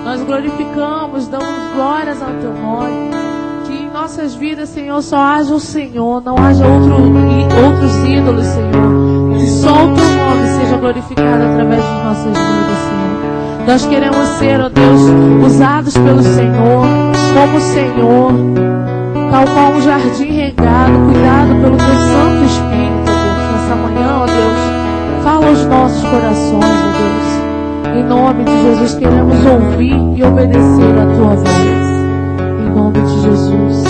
Nós glorificamos, damos glórias ao Teu nome. Que em nossas vidas, Senhor, só haja o Senhor, não haja outros ídolos, Senhor. Que só o Teu nome seja glorificado através de nossas vidas, Senhor. Nós queremos ser, ó Deus, usados pelo Senhor, como o Senhor, tal qual um jardim regado, cuidado pelo Teu Santo Espírito, ó Deus. Nessa manhã, ó Deus, fala aos nossos corações, ó Deus. Em nome de Jesus, queremos ouvir e obedecer a Tua voz. Em nome de Jesus.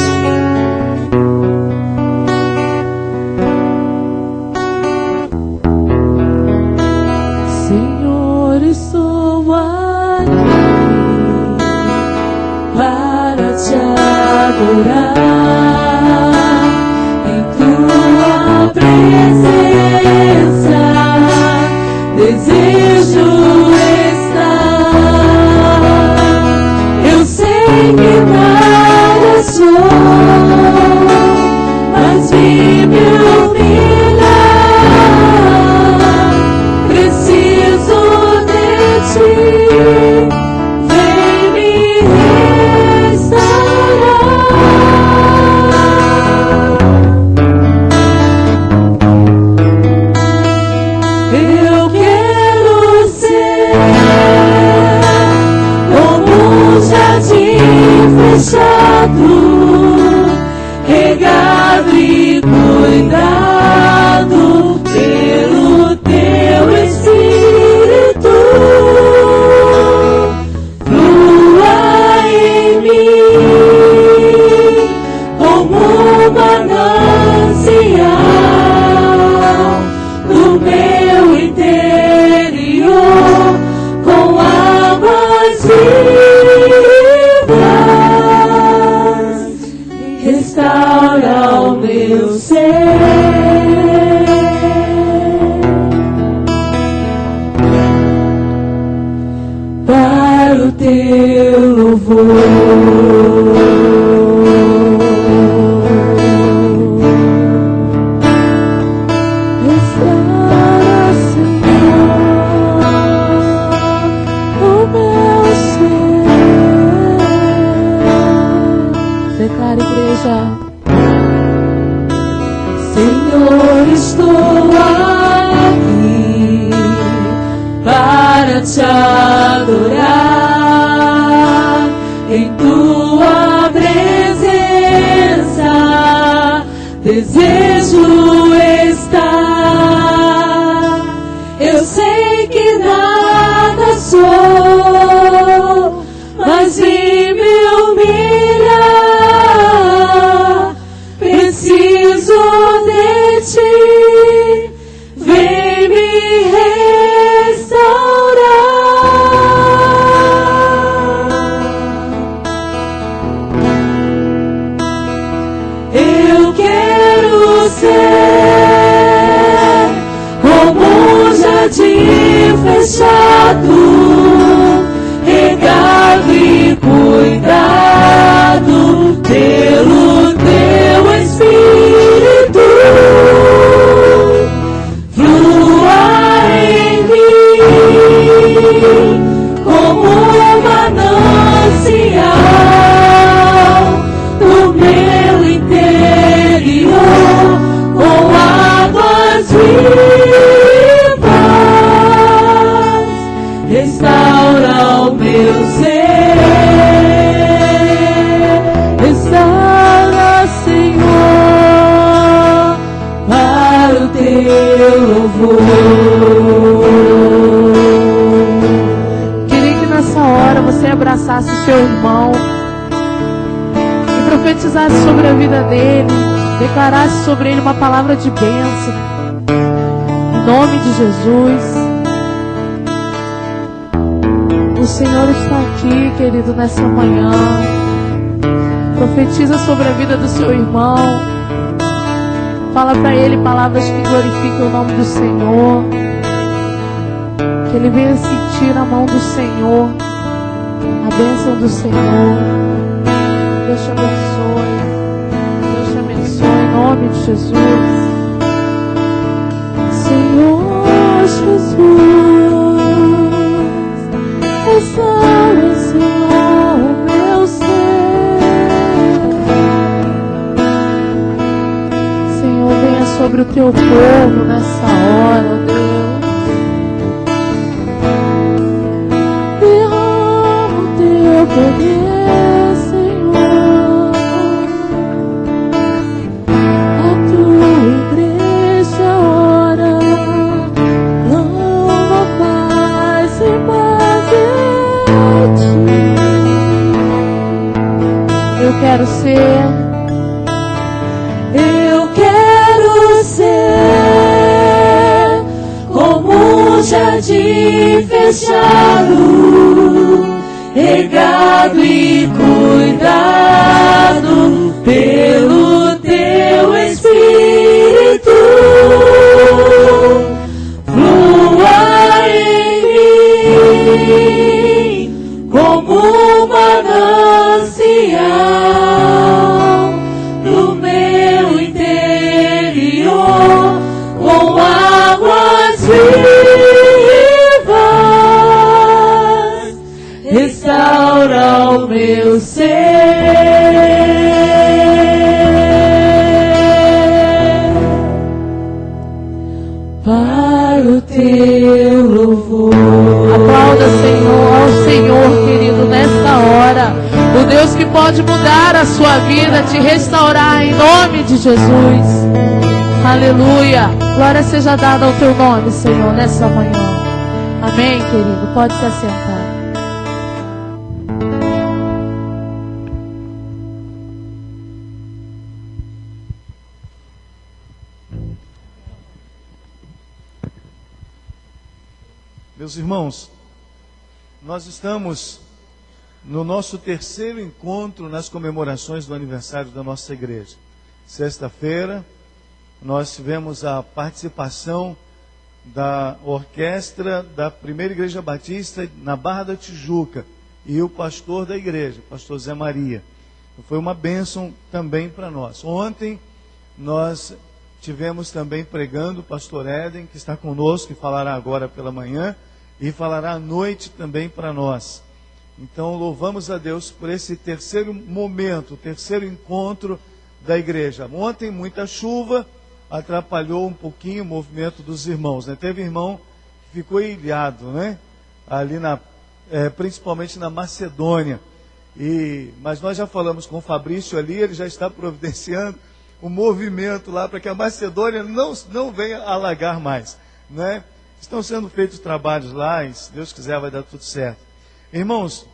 Senhor, estou aqui para Te adorar. Em Tua presença desejo que nada sou, mas vi me humilhar. Preciso de Ti, vem me restaurar. Eu quero ser como um jardim fechado, regado e cuidado pelo Teu Espírito. Flua em mim como um manancial do meu interior, com águas restaura o meu ser. Para o Teu louvor. Restaura, Senhor, o meu ser. Declara, igreja. Senhor, estou aqui para Te adorar. Em Tua presença desejo estar. Eu sei que nada sou, mas vi me humilhar. Preciso de Ti, vem me restaurar. Eu quero ser como um jardim fechado, regado e cuidado pelo Teu Espírito. Flua em mim como um manancial do meu interior, com águas vivas. Restaura o meu ser. Restaura, Senhor, para o Teu louvor. Queria que nessa hora você abraçasse o seu irmão e profetizasse sobre a vida dele, declarasse sobre ele uma palavra de bênção. Em nome de Jesus. O Senhor está aqui, querido, nessa manhã. Profetiza sobre a vida do seu irmão. Fala para ele palavras que glorificam o nome do Senhor. Que ele venha sentir a mão do Senhor, a bênção do Senhor. Deus te abençoe. Deus te abençoe em nome de Jesus. Senhor Jesus, restaura, Senhor. teu povo nessa hora, ó Deus. Derrama o teu poder, Senhor. A tua igreja ora, clama paz e paz em ti. Eu quero ser. Eu quero ser como um jardim fechado, regado e cuidado pelo teu Espírito. Flua em mim como um manancial no meu interior, com águas vivas, restaura o meu ser. Para o teu louvor. Aplauda, Senhor, ao Senhor, querido, nesta hora. O Deus que pode mudar a sua vida, te restaurar em nome de Jesus. Aleluia. Glória seja dada ao teu nome, Senhor, nessa manhã. Amém, querido. Pode se assentar. Meus irmãos, nós estamos no nosso terceiro encontro nas comemorações do aniversário da nossa igreja. Sexta-feira, nós tivemos a participação da orquestra da Primeira Igreja Batista na Barra da Tijuca e o pastor da igreja, o pastor Zé Maria. Foi uma bênção também para nós. Ontem, nós tivemos também pregando o pastor Éden, que está conosco e falará agora pela manhã, e falará à noite também para nós. Então, louvamos a Deus por esse terceiro momento, terceiro encontro da igreja. Ontem, muita chuva atrapalhou um pouquinho o movimento dos irmãos, né? Teve irmão que ficou ilhado, né? Ali, principalmente na Macedônia. Mas nós já falamos com o Fabrício ali, ele já está providenciando o movimento lá para que a Macedônia não venha alagar mais, né? Estão sendo feitos trabalhos lá e, se Deus quiser, vai dar tudo certo. Irmãos,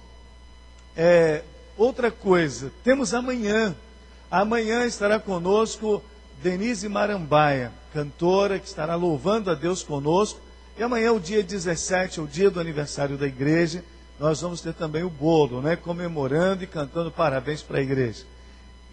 outra coisa, temos amanhã estará conosco Denise Marambaia, cantora que estará louvando a Deus conosco. E amanhã, o dia 17, é o dia do aniversário da igreja. Nós vamos ter também o bolo, né? Comemorando e cantando parabéns para a igreja.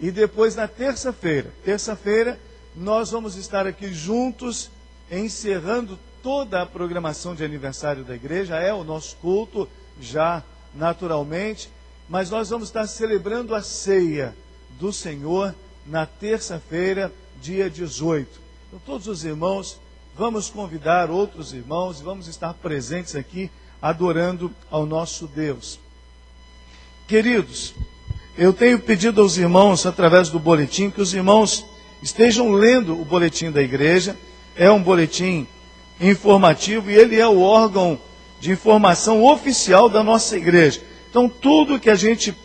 E depois, na terça-feira, nós vamos estar aqui juntos, encerrando toda a programação de aniversário da igreja. É o nosso culto, já naturalmente, mas nós vamos estar celebrando a ceia do Senhor na terça-feira, dia 18. Então, todos os irmãos, vamos convidar outros irmãos e vamos estar presentes aqui, adorando ao nosso Deus. Queridos, eu tenho pedido aos irmãos, através do boletim, que os irmãos estejam lendo o boletim da igreja. É um boletim informativo e ele é o órgão de informação oficial da nossa igreja. Então, tudo que a gente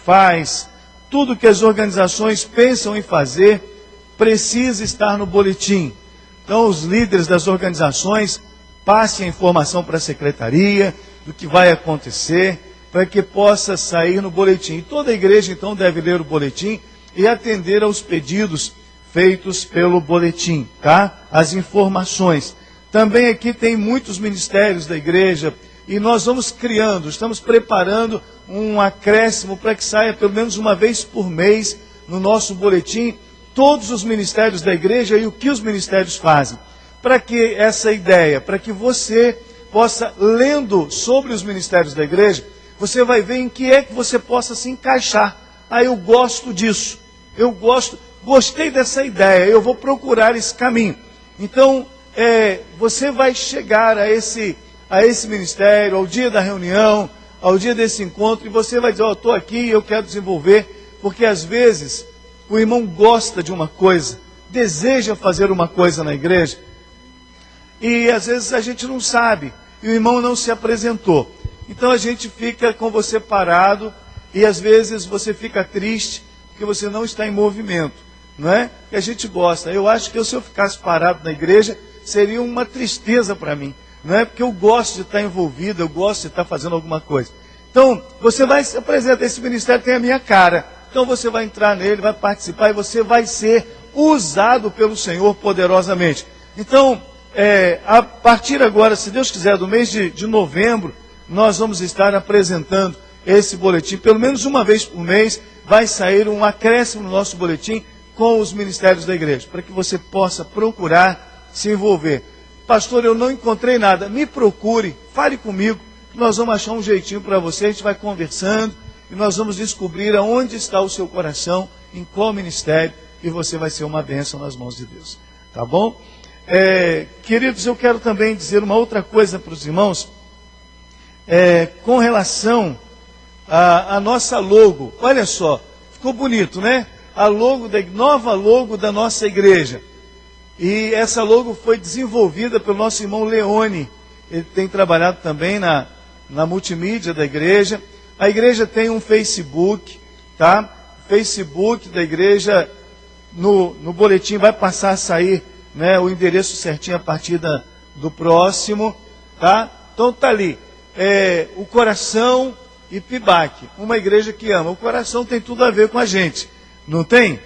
faz, tudo que as organizações pensam em fazer, precisa estar no boletim. Então, os líderes das organizações passem a informação para a secretaria do que vai acontecer, para que possa sair no boletim. E toda a igreja, então, deve ler o boletim e atender aos pedidos feitos pelo boletim, tá? As informações. Também aqui tem muitos ministérios da igreja e nós estamos preparando um acréscimo para que saia pelo menos uma vez por mês no nosso boletim todos os ministérios da igreja e o que os ministérios fazem. Para que essa ideia? Para que você possa, lendo sobre os ministérios da igreja, você vai ver em que é que você possa se encaixar. Eu gosto disso, gostei dessa ideia, eu vou procurar esse caminho. Então, você vai chegar a esse ministério, ao dia da reunião, ao dia desse encontro, e você vai dizer, estou aqui e eu quero desenvolver, porque às vezes o irmão gosta de uma coisa, deseja fazer uma coisa na igreja e às vezes a gente não sabe e o irmão não se apresentou. Então a gente fica com você parado e às vezes você fica triste porque você não está em movimento, não é? Que a gente gosta. Eu acho que se eu ficasse parado na igreja seria uma tristeza para mim, não é? Porque eu gosto de estar envolvido, eu gosto de estar fazendo alguma coisa. Então você vai se apresentar, esse ministério tem a minha cara. Então você vai entrar nele, vai participar e você vai ser usado pelo Senhor poderosamente. Então, a partir agora, se Deus quiser, do mês de novembro, nós vamos estar apresentando esse boletim. Pelo menos uma vez por mês vai sair um acréscimo no nosso boletim com os ministérios da igreja, para que você possa procurar se envolver. Pastor, eu não encontrei nada. Me procure, fale comigo, que nós vamos achar um jeitinho para você. A gente vai conversando e nós vamos descobrir aonde está o seu coração, em qual ministério, e você vai ser uma bênção nas mãos de Deus. Tá bom? Queridos, eu quero também dizer uma outra coisa para os irmãos, com relação à nossa logo. Olha só, ficou bonito, né? A logo, nova logo da nossa igreja. E essa logo foi desenvolvida pelo nosso irmão Leone. Ele tem trabalhado também na multimídia da igreja. A igreja tem um Facebook, tá? Facebook da igreja, no boletim vai passar a sair, né, o endereço certinho a partir do próximo, tá? Então tá ali, o Coração e Pibac, uma igreja que ama. O coração tem tudo a ver com a gente, não tem?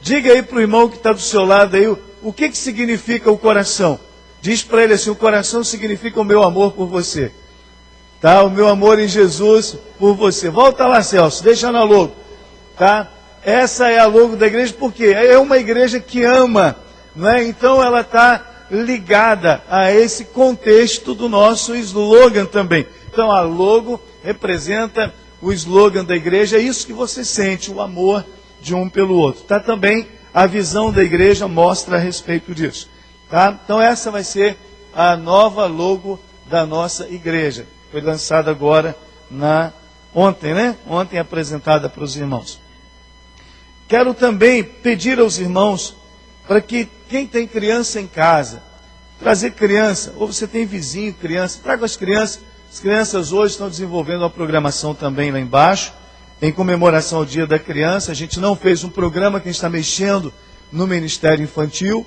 Diga aí para o irmão que está do seu lado aí, o que significa o coração? Diz para ele assim, o coração significa o meu amor por você. Tá? O meu amor em Jesus por você. Volta lá, Celso, deixa na logo. Tá? Essa é a logo da igreja, porque é uma igreja que ama, não é? Então ela está ligada a esse contexto do nosso slogan também. Então a logo representa o slogan da igreja, é isso que você sente, o amor de um pelo outro. Tá? Também a visão da igreja mostra a respeito disso. Tá? Então essa vai ser a nova logo da nossa igreja. Foi lançada agora ontem, né? Ontem apresentada para os irmãos. Quero também pedir aos irmãos para que quem tem criança em casa, trazer criança, ou você tem vizinho, criança, traga as crianças. As crianças hoje estão desenvolvendo uma programação também lá embaixo, em comemoração ao Dia da Criança. A gente não fez um programa que a gente está mexendo no Ministério Infantil.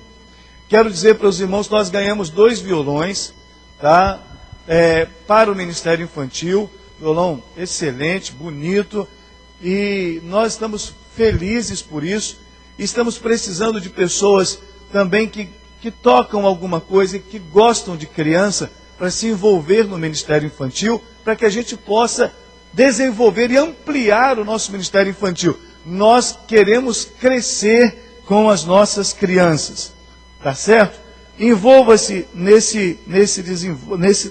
Quero dizer para os irmãos que nós ganhamos 2 violões, tá? Para o Ministério Infantil, violão excelente, bonito, e nós estamos felizes por isso. Estamos precisando de pessoas também que tocam alguma coisa e que gostam de criança para se envolver no Ministério Infantil, para que a gente possa desenvolver e ampliar o nosso Ministério Infantil. Nós queremos crescer com as nossas crianças, tá certo? Envolva-se nesse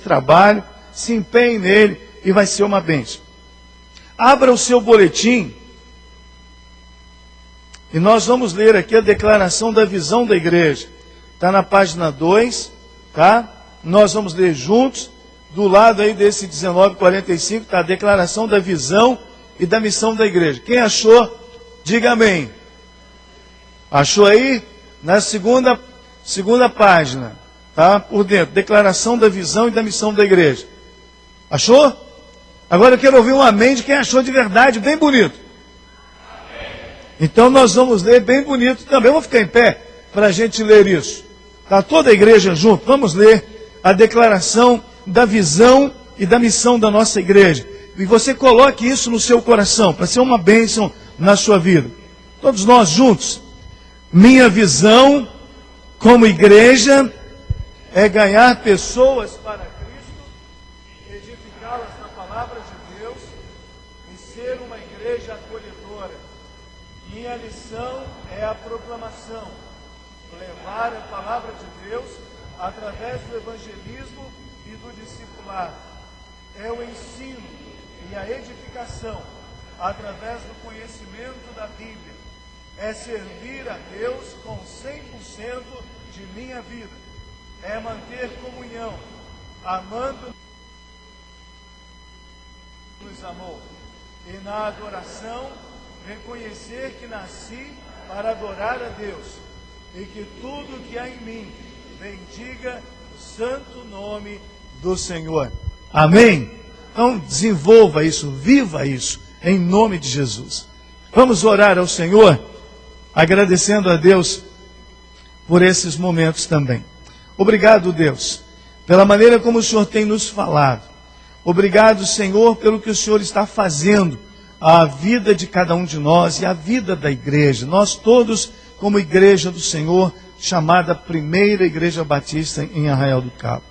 trabalho, se empenhe nele e vai ser uma bênção. Abra o seu boletim e nós vamos ler aqui a declaração da visão da igreja. Está na página 2, tá? Nós vamos ler juntos. Do lado aí desse 1945 está a declaração da visão e da missão da igreja. Quem achou, diga amém. Achou aí? Na segunda página, tá? Por dentro, declaração da visão e da missão da igreja. Achou? Agora eu quero ouvir um amém de quem achou de verdade, bem bonito. Amém. Então nós vamos ler bem bonito também. Vamos ficar em pé para a gente ler isso. Tá toda a igreja junto? Vamos ler a declaração da visão e da missão da nossa igreja. E você coloque isso no seu coração, para ser uma bênção na sua vida. Todos nós juntos. Minha visão como igreja é ganhar pessoas para Cristo, edificá-las na palavra de Deus e ser uma igreja acolhedora. Minha lição é a proclamação, levar a palavra de Deus através do evangelismo e do discipulado. É o ensino e a edificação através do conhecimento da Bíblia. É servir a Deus com 100% de minha vida. É manter comunhão, amando nos amou. E na adoração, reconhecer que nasci para adorar a Deus. e que tudo que há em mim bendiga o santo nome do Senhor. Amém? Então desenvolva isso, viva isso, em nome de Jesus. Vamos orar ao Senhor, agradecendo a Deus por esses momentos também. Obrigado, Deus, pela maneira como o Senhor tem nos falado. Obrigado, Senhor, pelo que o Senhor está fazendo à vida de cada um de nós e à vida da igreja. Nós todos, como igreja do Senhor, chamada Primeira Igreja Batista em Arraial do Cabo.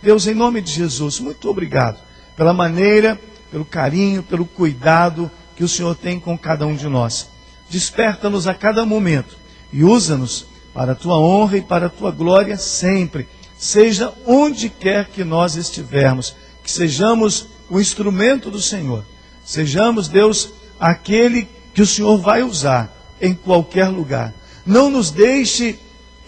Deus, em nome de Jesus, muito obrigado pela maneira, pelo carinho, pelo cuidado que o Senhor tem com cada um de nós. Desperta-nos a cada momento e usa-nos para a tua honra e para a tua glória sempre. Seja onde quer que nós estivermos, que sejamos o instrumento do Senhor. Sejamos, Deus, aquele que o Senhor vai usar em qualquer lugar. Não nos deixe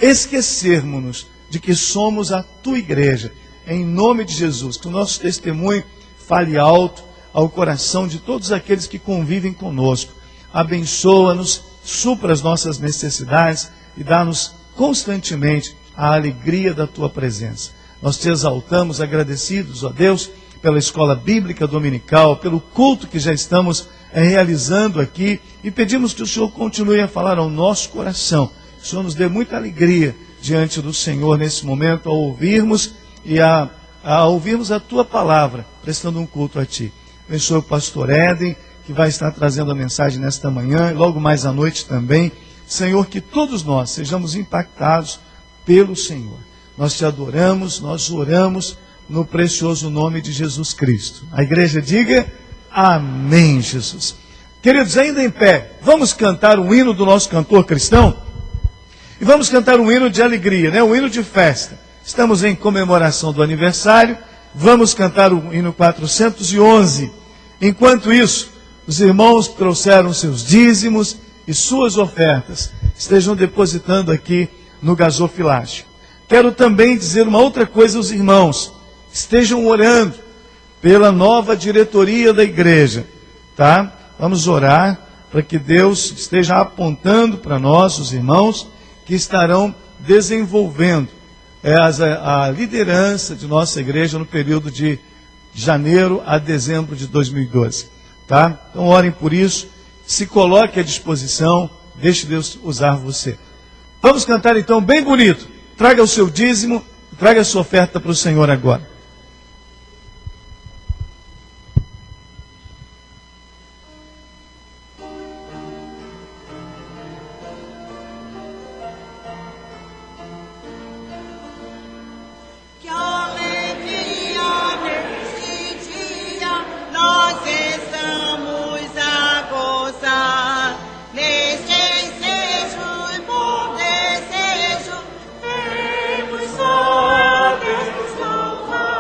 esquecermos-nos de que somos a tua igreja. Em nome de Jesus, que o nosso testemunho fale alto ao coração de todos aqueles que convivem conosco. Abençoa-nos, supra as nossas necessidades e dá-nos constantemente a alegria da tua presença. Nós te exaltamos, agradecidos, ó Deus, pela escola bíblica dominical, pelo culto que já estamos realizando aqui, e pedimos que o Senhor continue a falar ao nosso coração. Que o Senhor nos dê muita alegria diante do Senhor nesse momento, ao ouvirmos e a ouvirmos a tua palavra, prestando um culto a ti. Abençoe o pastor Éden, que vai estar trazendo a mensagem nesta manhã, e logo mais à noite também. Senhor, que todos nós sejamos impactados pelo Senhor. Nós te adoramos, nós oramos no precioso nome de Jesus Cristo. A igreja diga amém, Jesus. Queridos, ainda em pé, vamos cantar um hino do nosso cantor cristão? E vamos cantar um hino de alegria, né? Um hino de festa. Estamos em comemoração do aniversário, vamos cantar o hino 411. Enquanto isso, os irmãos trouxeram seus dízimos e suas ofertas, estejam depositando aqui no gasofilácio. Quero também dizer uma outra coisa aos irmãos: estejam orando pela nova diretoria da igreja, tá? Vamos orar para que Deus esteja apontando para nós, os irmãos, que estarão desenvolvendo a liderança de nossa igreja no período de janeiro a dezembro de 2012, tá? Então orem por isso, se coloque à disposição, deixe Deus usar você. Vamos cantar então bem bonito. Traga o seu dízimo, traga a sua oferta para o Senhor agora. Deus nos louvar.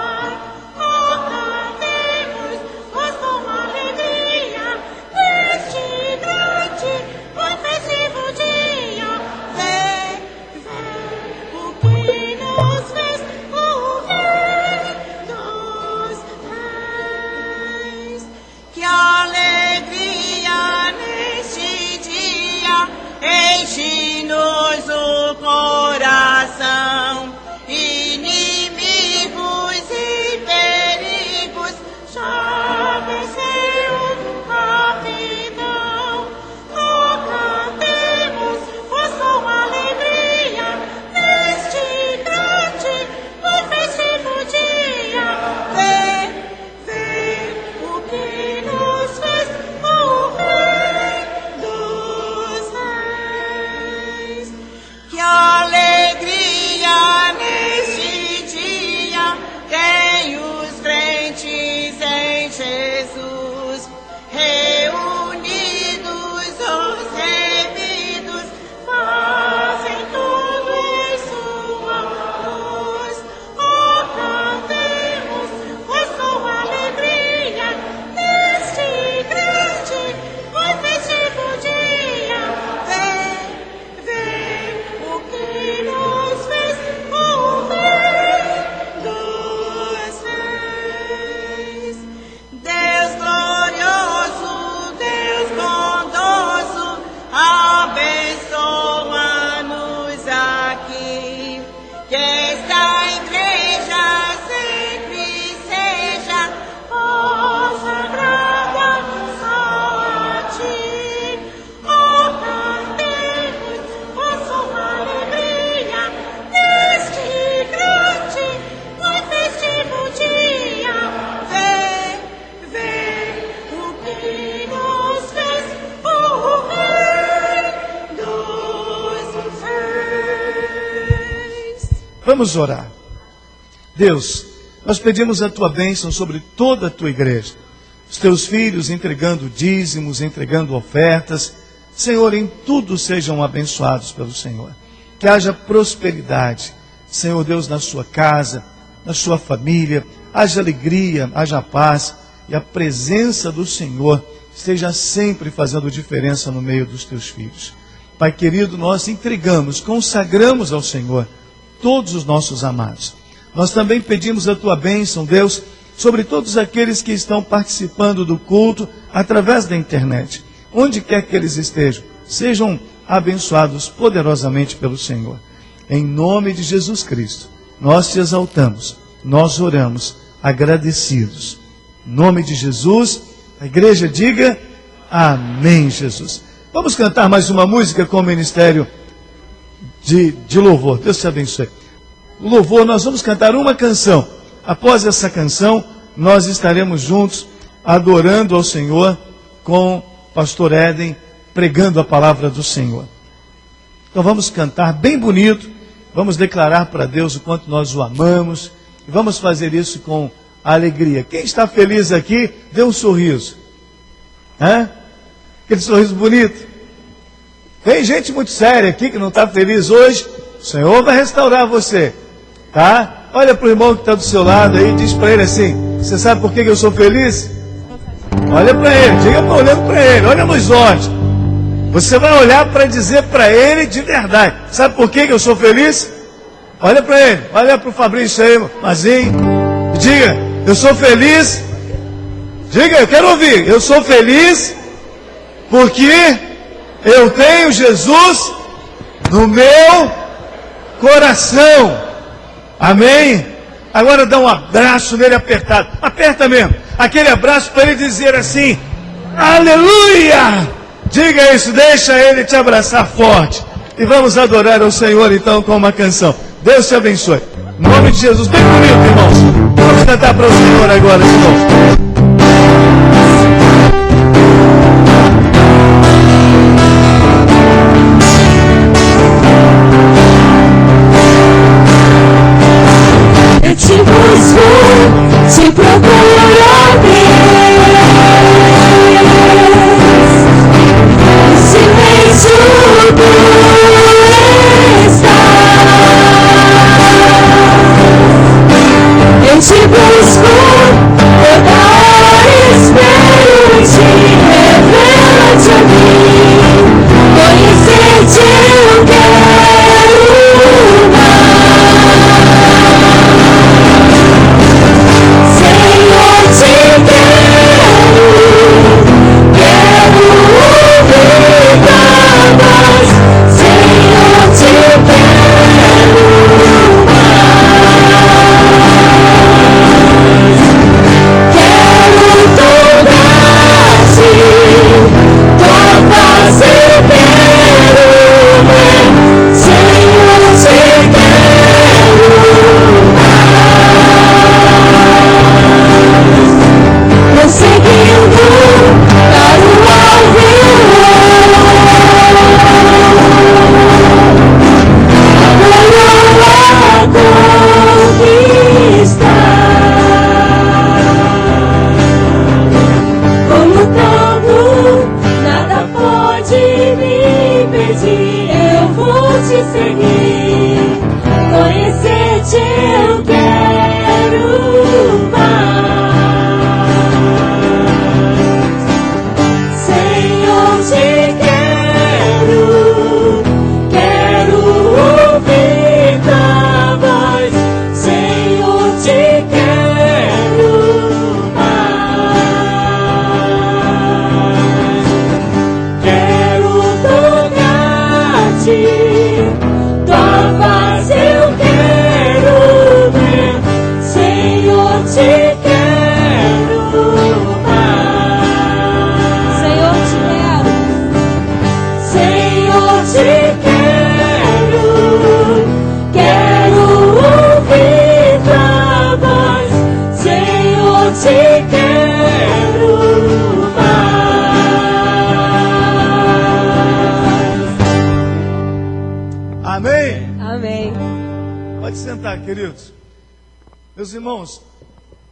Vamos orar. Deus, nós pedimos a tua bênção sobre toda a tua igreja. Os teus filhos entregando dízimos, entregando ofertas. Senhor, em tudo sejam abençoados pelo Senhor. Que haja prosperidade, Senhor Deus, na sua casa, na sua família. Haja alegria, haja paz. E a presença do Senhor esteja sempre fazendo diferença no meio dos teus filhos. Pai querido, nós entregamos, consagramos ao Senhor todos os nossos amados. Nós também pedimos a tua bênção, Deus, sobre todos aqueles que estão participando do culto através da internet. Onde quer que eles estejam, sejam abençoados poderosamente pelo Senhor. Em nome de Jesus Cristo, nós te exaltamos, nós oramos, agradecidos. Em nome de Jesus, a igreja diga amém, Jesus. Vamos cantar mais uma música com o ministério de louvor. Deus te abençoe. O louvor, nós vamos cantar uma canção. Após essa canção, nós estaremos juntos adorando ao Senhor com o pastor Éden, pregando a palavra do Senhor. Então vamos cantar bem bonito, vamos declarar para Deus o quanto nós o amamos, e vamos fazer isso com alegria. Quem está feliz aqui, dê um sorriso. Aquele sorriso bonito. Tem gente muito séria aqui que não está feliz hoje. O Senhor vai restaurar você, tá? Olha para o irmão que está do seu lado aí, diz para ele assim: você sabe por que eu sou feliz? Olha para ele, diga olhando para ele, olha nos olhos. Você vai olhar para dizer para ele de verdade: sabe por que eu sou feliz? Olha para ele, olha para o Fabrício aí, Mazinho, e diga: eu sou feliz. Diga, eu quero ouvir: eu sou feliz porque eu tenho Jesus no meu coração. Amém? Agora dá um abraço nele apertado. Aperta mesmo. Aquele abraço para ele dizer assim: aleluia! Diga isso, deixa ele te abraçar forte. E vamos adorar ao Senhor então com uma canção. Deus te abençoe. Em nome de Jesus, bem bonito, irmãos. Vamos cantar para o Senhor agora, irmãos. Eu te busco, te procuro, Deus. O silêncio está. Eu te busco, toda hora espero te revela-te a mim. Conhecer-te eu quero mais. orar, queridos. Meus irmãos,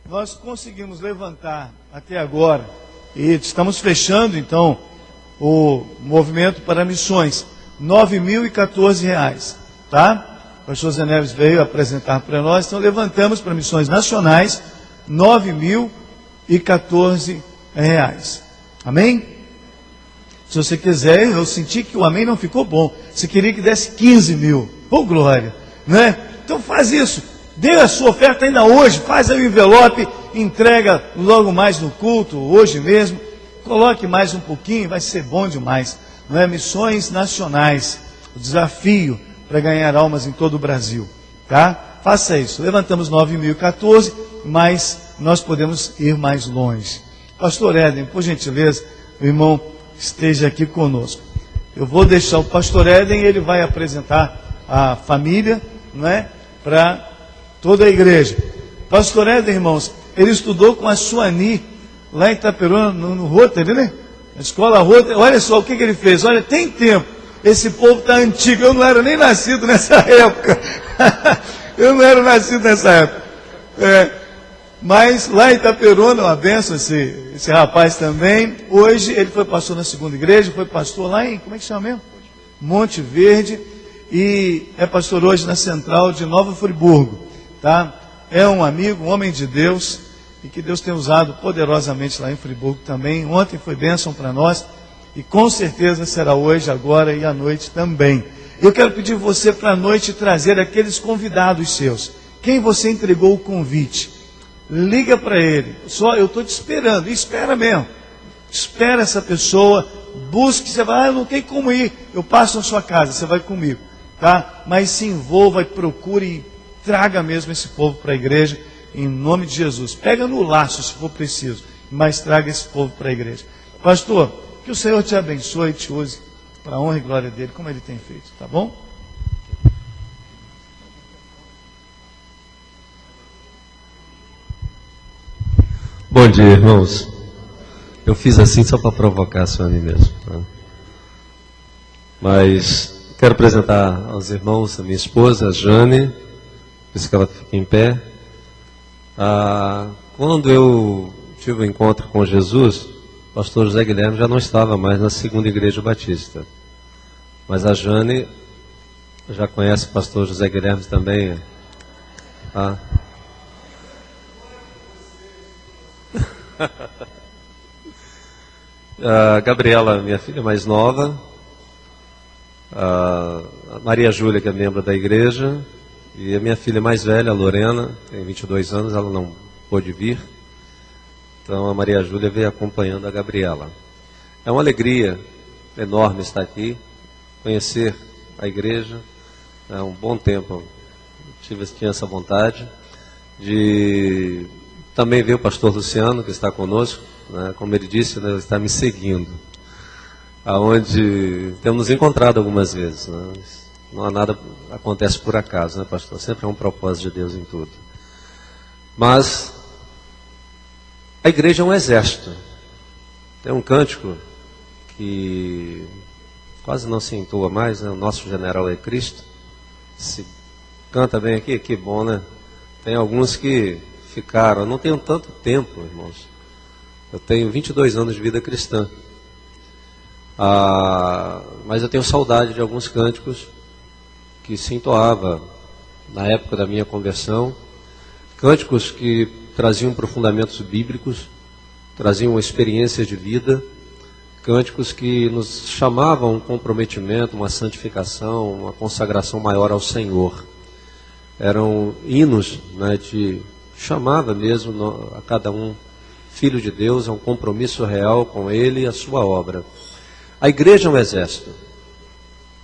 nós conseguimos levantar até agora, e estamos fechando então o movimento para missões, R$ 9.014, tá? O pastor Zé Neves veio apresentar para nós, então levantamos para missões nacionais R$ 9.014. Amém? Se você quiser, eu senti que o amém não ficou bom. Você queria que desse 15 mil. Ô, glória, né? Então faz isso. Dê a sua oferta ainda hoje. Faz aí o envelope, entrega logo mais no culto, hoje mesmo. Coloque mais um pouquinho, vai ser bom demais. Não é? Missões nacionais. O desafio para ganhar almas em todo o Brasil. Tá? Faça isso. Levantamos 9.014, mas nós podemos ir mais longe. Pastor Éden, por gentileza, o irmão esteja aqui conosco. Eu vou deixar o pastor Éden, ele vai apresentar a família, não é? Para toda a igreja. Pastor Éden, irmãos, ele estudou com a Suani, lá em Itaperuna, no Rotary, né? Na escola Rotary. Olha só o que ele fez. Olha, tem tempo. Esse povo está antigo. Eu não era nem nascido nessa época. Eu não era nascido nessa época. Mas lá em Itaperuna, uma benção esse rapaz também. Hoje ele foi pastor na segunda igreja, foi pastor lá em, como é que chama mesmo? Monte Verde. E é pastor hoje na central de Nova Friburgo. Tá? É um amigo, um homem de Deus. E que Deus tem usado poderosamente lá em Friburgo também. Ontem foi bênção para nós. E com certeza será hoje, agora e à noite também. Eu quero pedir você para a noite trazer aqueles convidados seus. Quem você entregou o convite? Liga para ele. Só eu estou te esperando. E espera mesmo. Espera essa pessoa. Busque. Você vai, não tem como ir. Eu passo na sua casa. Você vai comigo. Tá? Mas se envolva e procure e traga mesmo esse povo para a igreja. Em nome de Jesus. Pega no laço se for preciso. Mas traga esse povo para a igreja. Pastor, que o Senhor te abençoe e te use para a honra e glória dele, como ele tem feito. Tá bom? Bom dia, irmãos. Eu fiz assim só para provocar a mim mesmo. Tá? Mas quero apresentar aos irmãos a minha esposa, a Jane. Por isso que ela fica em pé. Quando eu tive um encontro com Jesus, o pastor José Guilherme já não estava mais na segunda igreja batista. Mas a Jane já conhece o pastor José Guilherme também. A Gabriela, minha filha mais nova, a Maria Júlia, que é membro da igreja, e a minha filha mais velha, a Lorena, tem 22 anos, ela não pôde vir, então a Maria Júlia veio acompanhando a Gabriela. É uma alegria enorme estar aqui, conhecer a igreja, há um bom tempo tinha essa vontade de também ver o pastor Luciano, que está conosco, né? Como ele disse, né, ele está me seguindo, aonde temos nos encontrado algumas vezes, né? Não há nada acontece por acaso, né, pastor? Sempre é um propósito de Deus em tudo. Mas a igreja é um exército. Tem um cântico que quase não se entoa mais, né? O nosso general é Cristo. Se canta bem aqui, que bom, né? Tem alguns que ficaram, eu não tenho tanto tempo, irmãos. Eu tenho 22 anos de vida cristã. Mas eu tenho saudade de alguns cânticos que se entoava na época da minha conversão. Cânticos que traziam aprofundamentos bíblicos, traziam experiências de vida. Cânticos que nos chamavam um comprometimento, uma santificação, uma consagração maior ao Senhor. Eram hinos, né, chamava mesmo a cada um filho de Deus a um compromisso real com Ele e a sua obra. A igreja é um exército.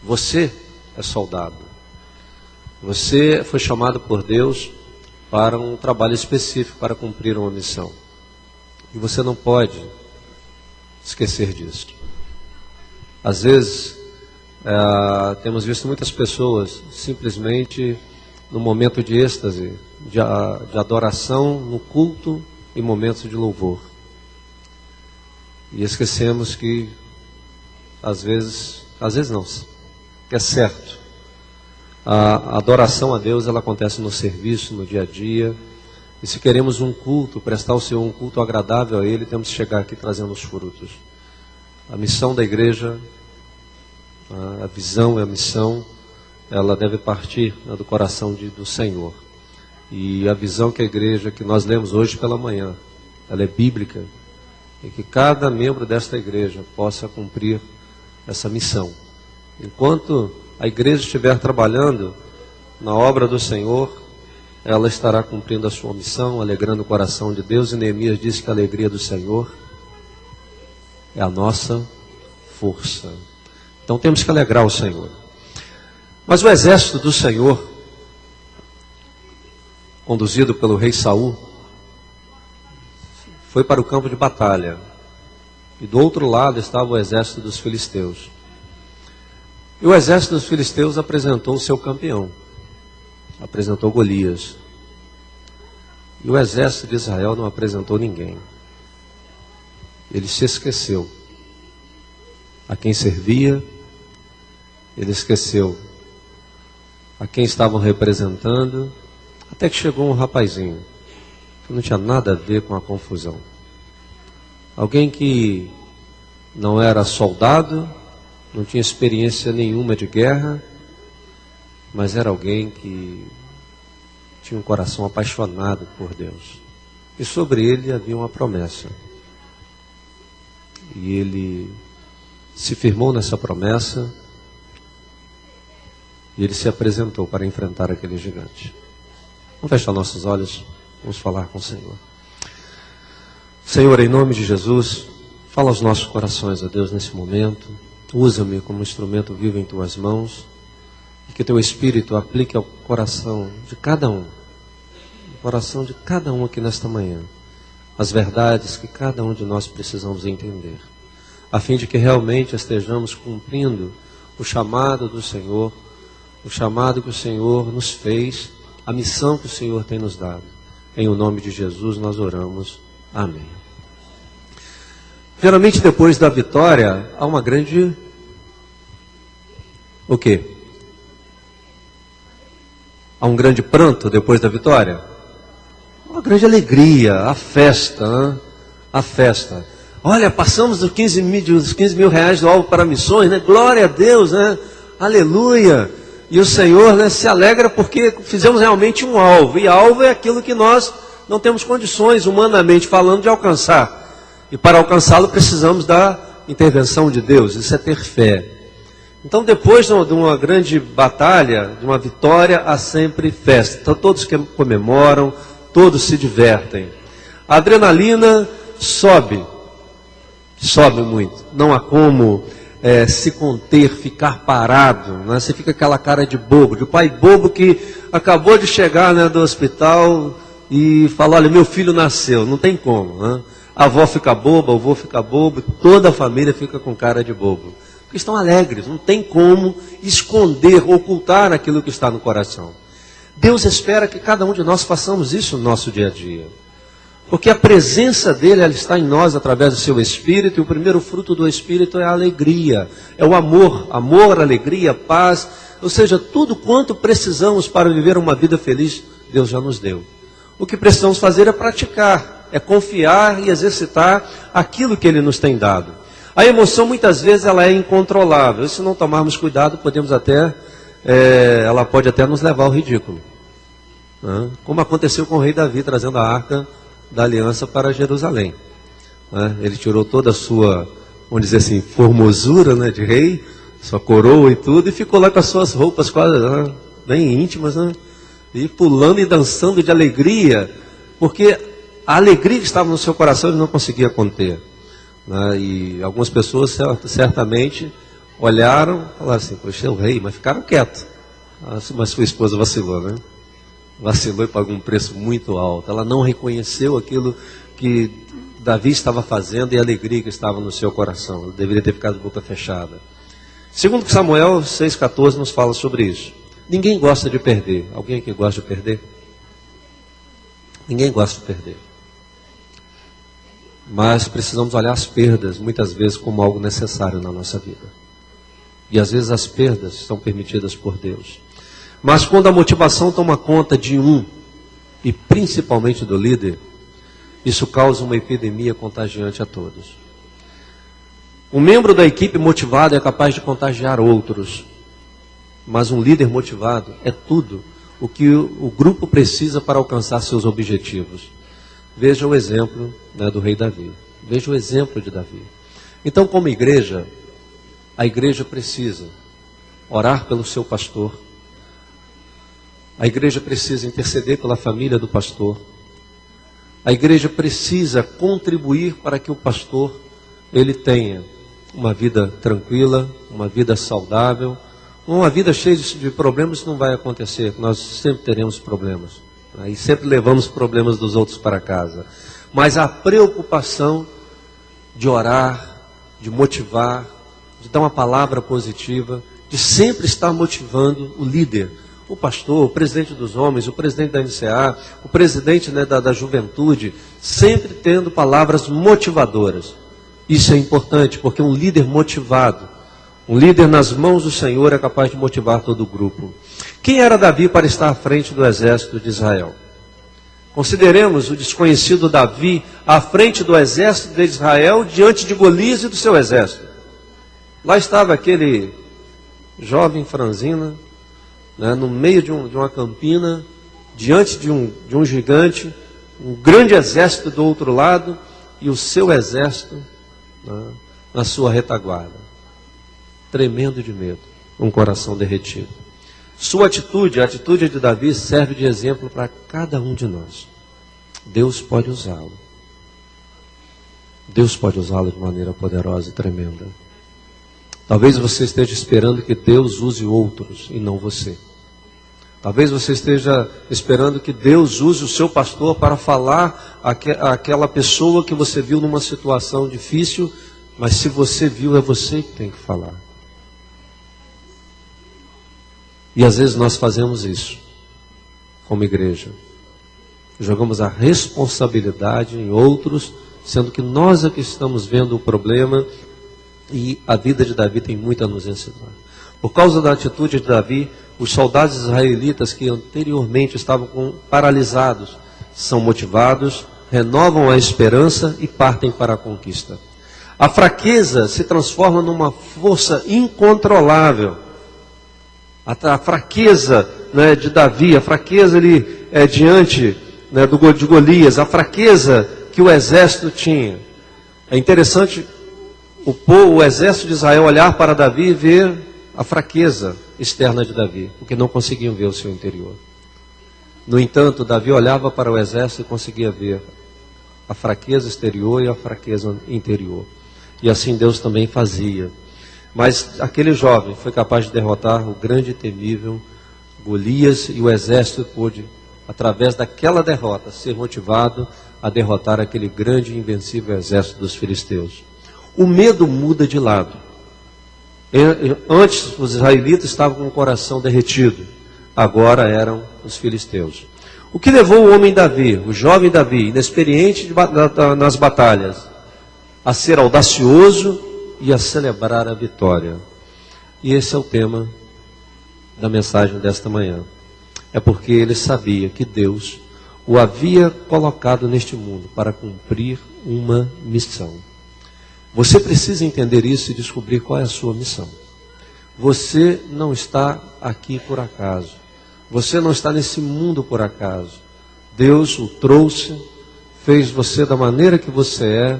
Você é soldado. Você foi chamado por Deus para um trabalho específico, para cumprir uma missão. E você não pode esquecer disso. Às vezes, temos visto muitas pessoas simplesmente no momento de êxtase, de adoração, no culto e momentos de louvor. E esquecemos que, às vezes não, que é certo. A adoração a Deus, ela acontece no serviço, no dia a dia. E se queremos um culto, prestar ao Senhor um culto agradável a Ele, temos que chegar aqui trazendo os frutos. A missão da igreja, a visão e a missão, ela deve partir, né, do coração do Senhor. E a visão que a igreja, que nós lemos hoje pela manhã, ela é bíblica, e que cada membro desta igreja possa cumprir essa missão. Enquanto a igreja estiver trabalhando na obra do Senhor, ela estará cumprindo a sua missão, alegrando o coração de Deus. E Neemias disse que a alegria do Senhor é a nossa força. Então temos que alegrar o Senhor. Mas o exército do Senhor, conduzido pelo rei Saul, foi para o campo de batalha. E do outro lado estava o exército dos filisteus. E o exército dos filisteus apresentou o seu campeão. Apresentou Golias. E o exército de Israel não apresentou ninguém. Ele se esqueceu a quem servia, ele esqueceu a quem estavam representando, até que chegou um rapazinho que não tinha nada a ver com a confusão. Alguém que não era soldado, não tinha experiência nenhuma de guerra, mas era alguém que tinha um coração apaixonado por Deus. E sobre ele havia uma promessa. E ele se firmou nessa promessa, e ele se apresentou para enfrentar aquele gigante. Vamos fechar nossos olhos, vamos falar com o Senhor. Senhor, em nome de Jesus, fala aos nossos corações, ó Deus, nesse momento. Usa-me como instrumento vivo em Tuas mãos, e que Teu Espírito aplique ao coração de cada um, no coração de cada um aqui nesta manhã, as verdades que cada um de nós precisamos entender, a fim de que realmente estejamos cumprindo o chamado do Senhor, o chamado que o Senhor nos fez, a missão que o Senhor tem nos dado. Em o nome de Jesus nós oramos. Amém. Geralmente depois da vitória há uma grande... O quê? Há um grande pranto depois da vitória? Uma grande alegria, a festa, né? A festa. Olha, passamos dos 15 mil reais do alvo para missões, né? Glória a Deus, né? Aleluia! E o Senhor, né, se alegra porque fizemos realmente um alvo. E alvo é aquilo que nós não temos condições, humanamente falando, de alcançar. E para alcançá-lo precisamos da intervenção de Deus. Isso é ter fé. Então depois de uma grande batalha, de uma vitória, há sempre festa. Então todos que comemoram, todos se divertem. A adrenalina sobe muito. Não há como se conter, ficar parado, né? Você fica aquela cara de bobo, de pai bobo que acabou de chegar, né, do hospital e fala, olha, meu filho nasceu, não tem como, né? A avó fica boba, o avô fica bobo, toda a família fica com cara de bobo. Porque estão alegres, não tem como esconder, ocultar aquilo que está no coração. Deus espera que cada um de nós façamos isso no nosso dia a dia. Porque a presença dele, ela está em nós através do seu Espírito, e o primeiro fruto do Espírito é a alegria, é o amor, alegria, paz, ou seja, tudo quanto precisamos para viver uma vida feliz, Deus já nos deu. O que precisamos fazer é praticar, é confiar e exercitar aquilo que ele nos tem dado. A emoção muitas vezes ela é incontrolável, e se não tomarmos cuidado, podemos até, ela pode até nos levar ao ridículo. Né? Como aconteceu com o rei Davi, trazendo a arca da aliança para Jerusalém. Né? Ele tirou toda a sua, vamos dizer assim, formosura, né, de rei, sua coroa e tudo, e ficou lá com as suas roupas quase, né, bem íntimas, né? E pulando e dançando de alegria, porque a alegria que estava no seu coração ele não conseguia conter. Né? E algumas pessoas certamente olharam e falaram assim, poxa, é o rei, mas ficaram quietos. Mas sua esposa vacilou, né? Vacilou e pagou um preço muito alto. Ela não reconheceu aquilo que Davi estava fazendo e a alegria que estava no seu coração. Ela deveria ter ficado de boca fechada. Segundo Samuel 6,14 nos fala sobre isso. Ninguém gosta de perder. Alguém aqui gosta de perder? Ninguém gosta de perder. Mas precisamos olhar as perdas muitas vezes como algo necessário na nossa vida. E às vezes as perdas são permitidas por Deus. Mas quando a motivação toma conta de um, e principalmente do líder, isso causa uma epidemia contagiante a todos. Um membro da equipe motivado é capaz de contagiar outros, mas um líder motivado é tudo o que o grupo precisa para alcançar seus objetivos. Veja o exemplo, né, do rei Davi. Veja o exemplo de Davi. Então, como igreja, a igreja precisa orar pelo seu pastor. A igreja precisa interceder pela família do pastor. A igreja precisa contribuir para que o pastor ele tenha uma vida tranquila, uma vida saudável. Uma vida cheia de problemas não vai acontecer. Nós sempre teremos problemas. E sempre levamos problemas dos outros para casa. Mas a preocupação de orar, de motivar, de dar uma palavra positiva, de sempre estar motivando o líder, o pastor, o presidente dos homens, o presidente da MCA, o presidente, né, da juventude, sempre tendo palavras motivadoras. Isso é importante, porque um líder motivado, um líder nas mãos do Senhor é capaz de motivar todo o grupo. Quem era Davi para estar à frente do exército de Israel? Consideremos o desconhecido Davi à frente do exército de Israel, diante de Golias e do seu exército. Lá estava aquele jovem franzina, né, no meio de uma campina, diante de um gigante, um grande exército do outro lado, e o seu exército, né, na sua retaguarda, tremendo de medo, um coração derretido. Sua atitude, a atitude de Davi, serve de exemplo para cada um de nós. Deus pode usá-lo. Deus pode usá-lo de maneira poderosa e tremenda. Talvez você esteja esperando que Deus use outros e não você. Talvez você esteja esperando que Deus use o seu pastor para falar àquela pessoa que você viu numa situação difícil, mas se você viu, é você que tem que falar. E às vezes nós fazemos isso, como igreja. Jogamos a responsabilidade em outros, sendo que nós é que estamos vendo o problema, e a vida de Davi tem muito a nos ensinar. Por causa da atitude de Davi, os soldados israelitas que anteriormente estavam paralisados, são motivados, renovam a esperança e partem para a conquista. A fraqueza se transforma numa força incontrolável. A fraqueza, né, de Davi, a fraqueza diante, né, de Golias, a fraqueza que o exército tinha. É interessante o exército de Israel olhar para Davi e ver a fraqueza externa de Davi, porque não conseguiam ver o seu interior. No entanto, Davi olhava para o exército e conseguia ver a fraqueza exterior e a fraqueza interior. E assim Deus também fazia. Mas aquele jovem foi capaz de derrotar o grande e temível Golias, e o exército pôde, através daquela derrota, ser motivado a derrotar aquele grande e invencível exército dos filisteus. O medo muda de lado. Antes os israelitas estavam com o coração derretido, agora eram os filisteus. O que levou o homem Davi, o jovem Davi, inexperiente nas batalhas, a ser audacioso e a celebrar a vitória? E esse é o tema da mensagem desta manhã. É porque ele sabia que Deus o havia colocado neste mundo para cumprir uma missão. Você precisa entender isso e descobrir qual é a sua missão. Você não está aqui por acaso. Você não está nesse mundo por acaso. Deus o trouxe, fez você da maneira que você é,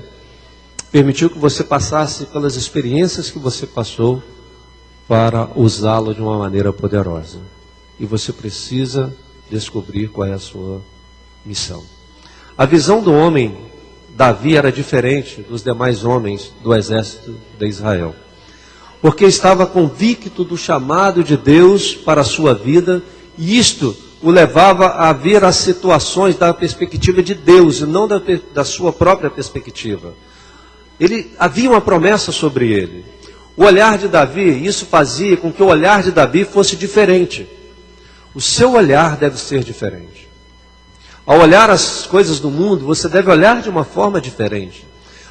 permitiu que você passasse pelas experiências que você passou para usá-lo de uma maneira poderosa. E você precisa descobrir qual é a sua missão. A visão do homem Davi era diferente dos demais homens do exército de Israel, porque estava convicto do chamado de Deus para a sua vida, e isto o levava a ver as situações da perspectiva de Deus e não da sua própria perspectiva. Havia uma promessa sobre ele. O olhar de Davi, isso fazia com que o olhar de Davi fosse diferente. O seu olhar deve ser diferente. Ao olhar as coisas do mundo, você deve olhar de uma forma diferente.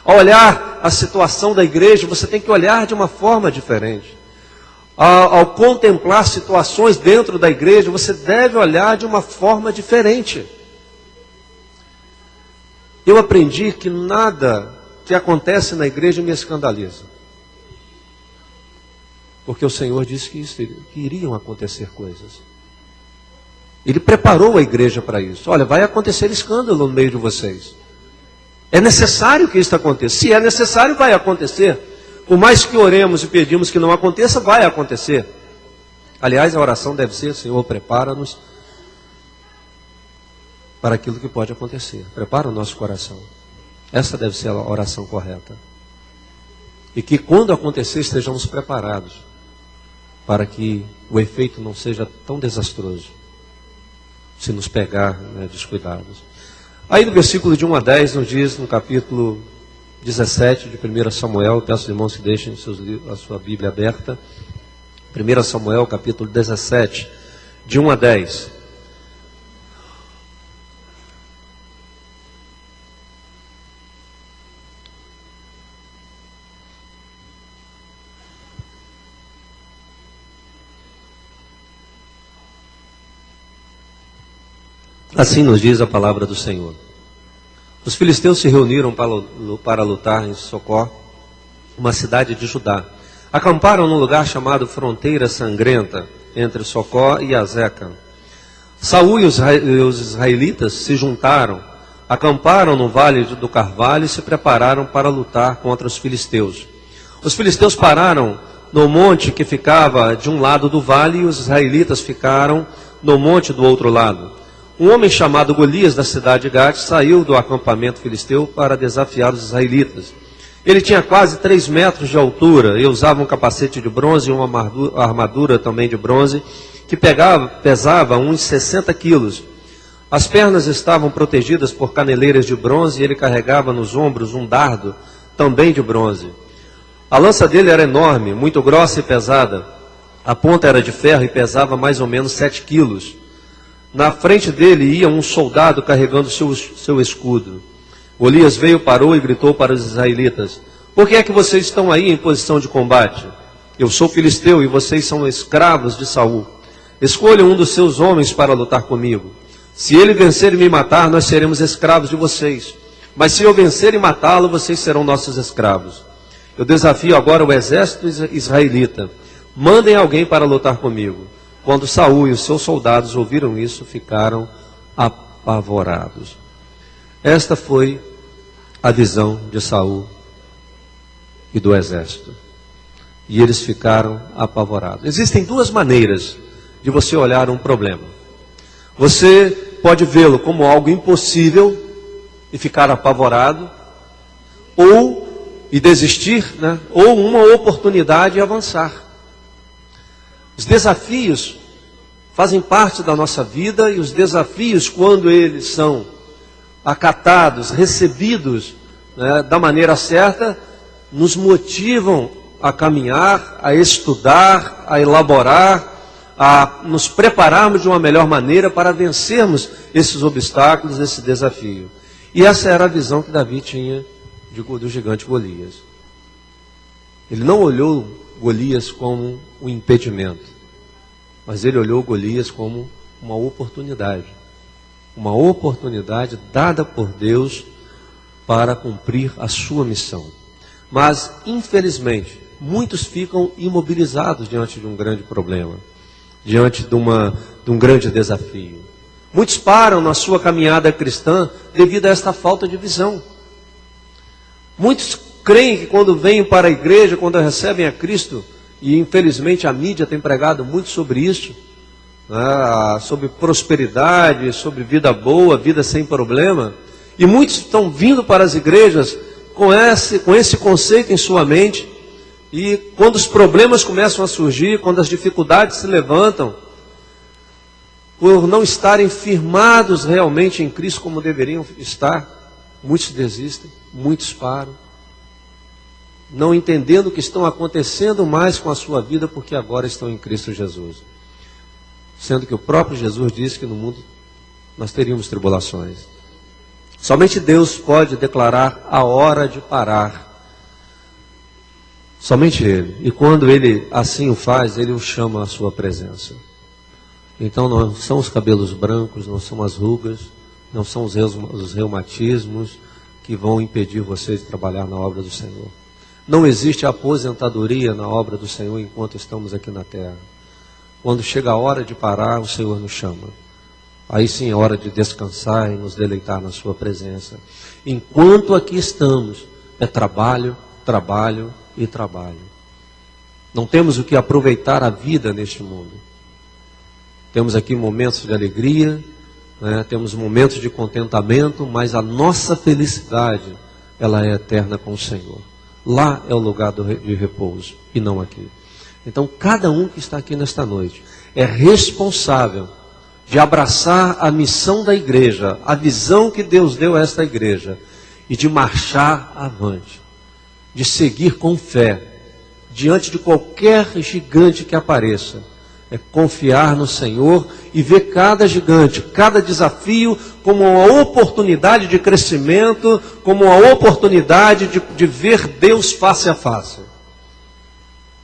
Ao olhar a situação da igreja, você tem que olhar de uma forma diferente. Ao contemplar situações dentro da igreja, você deve olhar de uma forma diferente. Eu aprendi que nada que acontece na igreja me escandaliza. Porque o Senhor disse que iriam acontecer coisas. Ele preparou a igreja para isso. Olha, vai acontecer escândalo no meio de vocês. É necessário que isso aconteça. Se é necessário, vai acontecer. Por mais que oremos e pedimos que não aconteça, vai acontecer. Aliás, a oração deve ser: Senhor, prepara-nos para aquilo que pode acontecer. Prepara o nosso coração. Essa deve ser a oração correta. E que quando acontecer, estejamos preparados para que o efeito não seja tão desastroso, se nos pegar, né, descuidados. Aí no versículo de 1 a 10, nos diz, no capítulo 17 de 1 Samuel, peço aos irmãos que deixem a sua Bíblia aberta. 1 Samuel, capítulo 17, de 1 a 10. Assim nos diz a palavra do Senhor. Os filisteus se reuniram para lutar em Socó, uma cidade de Judá. Acamparam num lugar chamado Fronteira Sangrenta, entre Socó e Azeca. Saul e os israelitas se juntaram, acamparam no vale do Carvalho e se prepararam para lutar contra os filisteus. Os filisteus pararam no monte que ficava de um lado do vale e os israelitas ficaram no monte do outro lado. Um homem chamado Golias, da cidade de Gate, saiu do acampamento filisteu para desafiar os israelitas. Ele tinha quase 3 metros de altura e usava um capacete de bronze e uma armadura também de bronze, que pesava uns 60 quilos. As pernas estavam protegidas por caneleiras de bronze e ele carregava nos ombros um dardo, também de bronze. A lança dele era enorme, muito grossa e pesada. A ponta era de ferro e pesava mais ou menos 7 quilos. Na frente dele ia um soldado carregando seu escudo. Golias veio, parou e gritou para os israelitas: por que é que vocês estão aí em posição de combate? Eu sou filisteu e vocês são escravos de Saul. Escolham um dos seus homens para lutar comigo. Se ele vencer e me matar, nós seremos escravos de vocês. Mas se eu vencer e matá-lo, vocês serão nossos escravos. Eu desafio agora o exército israelita. Mandem alguém para lutar comigo. Quando Saul e os seus soldados ouviram isso, ficaram apavorados. Esta foi a visão de Saul e do exército. E eles ficaram apavorados. Existem 2 maneiras de você olhar um problema. Você pode vê-lo como algo impossível e ficar apavorado, e desistir, né? Ou uma oportunidade e avançar. Os desafios fazem parte da nossa vida e os desafios, quando eles são acatados, recebidos, né, da maneira certa, nos motivam a caminhar, a estudar, a elaborar, a nos prepararmos de uma melhor maneira para vencermos esses obstáculos, esse desafio. E essa era a visão que Davi tinha do gigante Golias. Ele não olhou Golias como um impedimento, mas ele olhou Golias como uma oportunidade dada por Deus para cumprir a sua missão. Mas, infelizmente, muitos ficam imobilizados diante de um grande problema, diante de um grande desafio. Muitos param na sua caminhada cristã devido a esta falta de visão. Muitos creem que quando vêm para a igreja, quando recebem a Cristo, e infelizmente a mídia tem pregado muito sobre isso, né, sobre prosperidade, sobre vida boa, vida sem problema, e muitos estão vindo para as igrejas com esse conceito em sua mente, e quando os problemas começam a surgir, quando as dificuldades se levantam, por não estarem firmados realmente em Cristo como deveriam estar, muitos desistem, muitos param, não entendendo o que estão acontecendo mais com a sua vida, porque agora estão em Cristo Jesus. Sendo que o próprio Jesus disse que no mundo nós teríamos tribulações. Somente Deus pode declarar a hora de parar. Somente Ele. E quando Ele assim o faz, Ele o chama à sua presença. Então não são os cabelos brancos, não são as rugas, não são os reumatismos que vão impedir você de trabalhar na obra do Senhor. Não existe aposentadoria na obra do Senhor enquanto estamos aqui na terra. Quando chega a hora de parar, o Senhor nos chama. Aí sim é hora de descansar e nos deleitar na sua presença. Enquanto aqui estamos, é trabalho, trabalho e trabalho. Não temos o que aproveitar a vida neste mundo. Temos aqui momentos de alegria, né? Temos momentos de contentamento, mas a nossa felicidade, ela é eterna com o Senhor. Lá é o lugar de repouso e não aqui. Então cada um que está aqui nesta noite é responsável de abraçar a missão da igreja, a visão que Deus deu a esta igreja, e de marchar avante, de seguir com fé, diante de qualquer gigante que apareça. É confiar no Senhor e ver cada gigante, cada desafio como uma oportunidade de crescimento, como uma oportunidade de ver Deus face a face.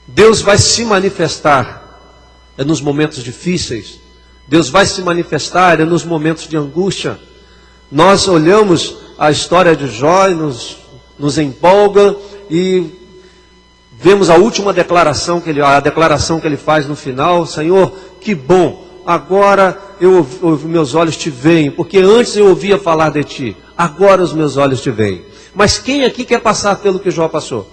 Deus vai se manifestar nos momentos difíceis. Deus vai se manifestar nos momentos de angústia. Nós olhamos a história de Jó e nos empolga e vemos a última declaração a declaração que ele faz no final: Senhor, que bom, agora meus olhos te veem, porque antes eu ouvia falar de ti, agora os meus olhos te veem. Mas quem aqui quer passar pelo que Jó passou?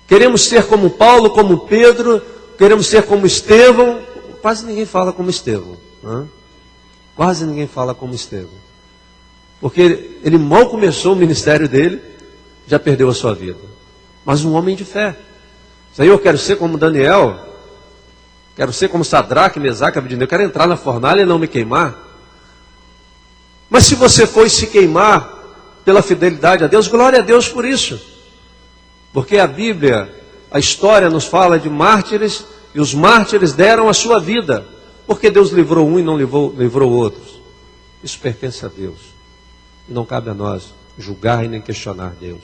Queremos ser como Paulo, como Pedro, queremos ser como Estevão. Quase ninguém fala como Estevão, né? Quase ninguém fala como Estevão, porque ele mal começou o ministério dele, já perdeu a sua vida. Mas um homem de fé. Senhor, eu quero ser como Daniel, quero ser como Sadraque, Mesaque, Abednego, eu quero entrar na fornalha e não me queimar. Mas se você for se queimar pela fidelidade a Deus, glória a Deus por isso. Porque a Bíblia, a história nos fala de mártires, e os mártires deram a sua vida, porque Deus livrou um e não livrou outros. Isso pertence a Deus. E não cabe a nós julgar e nem questionar Deus.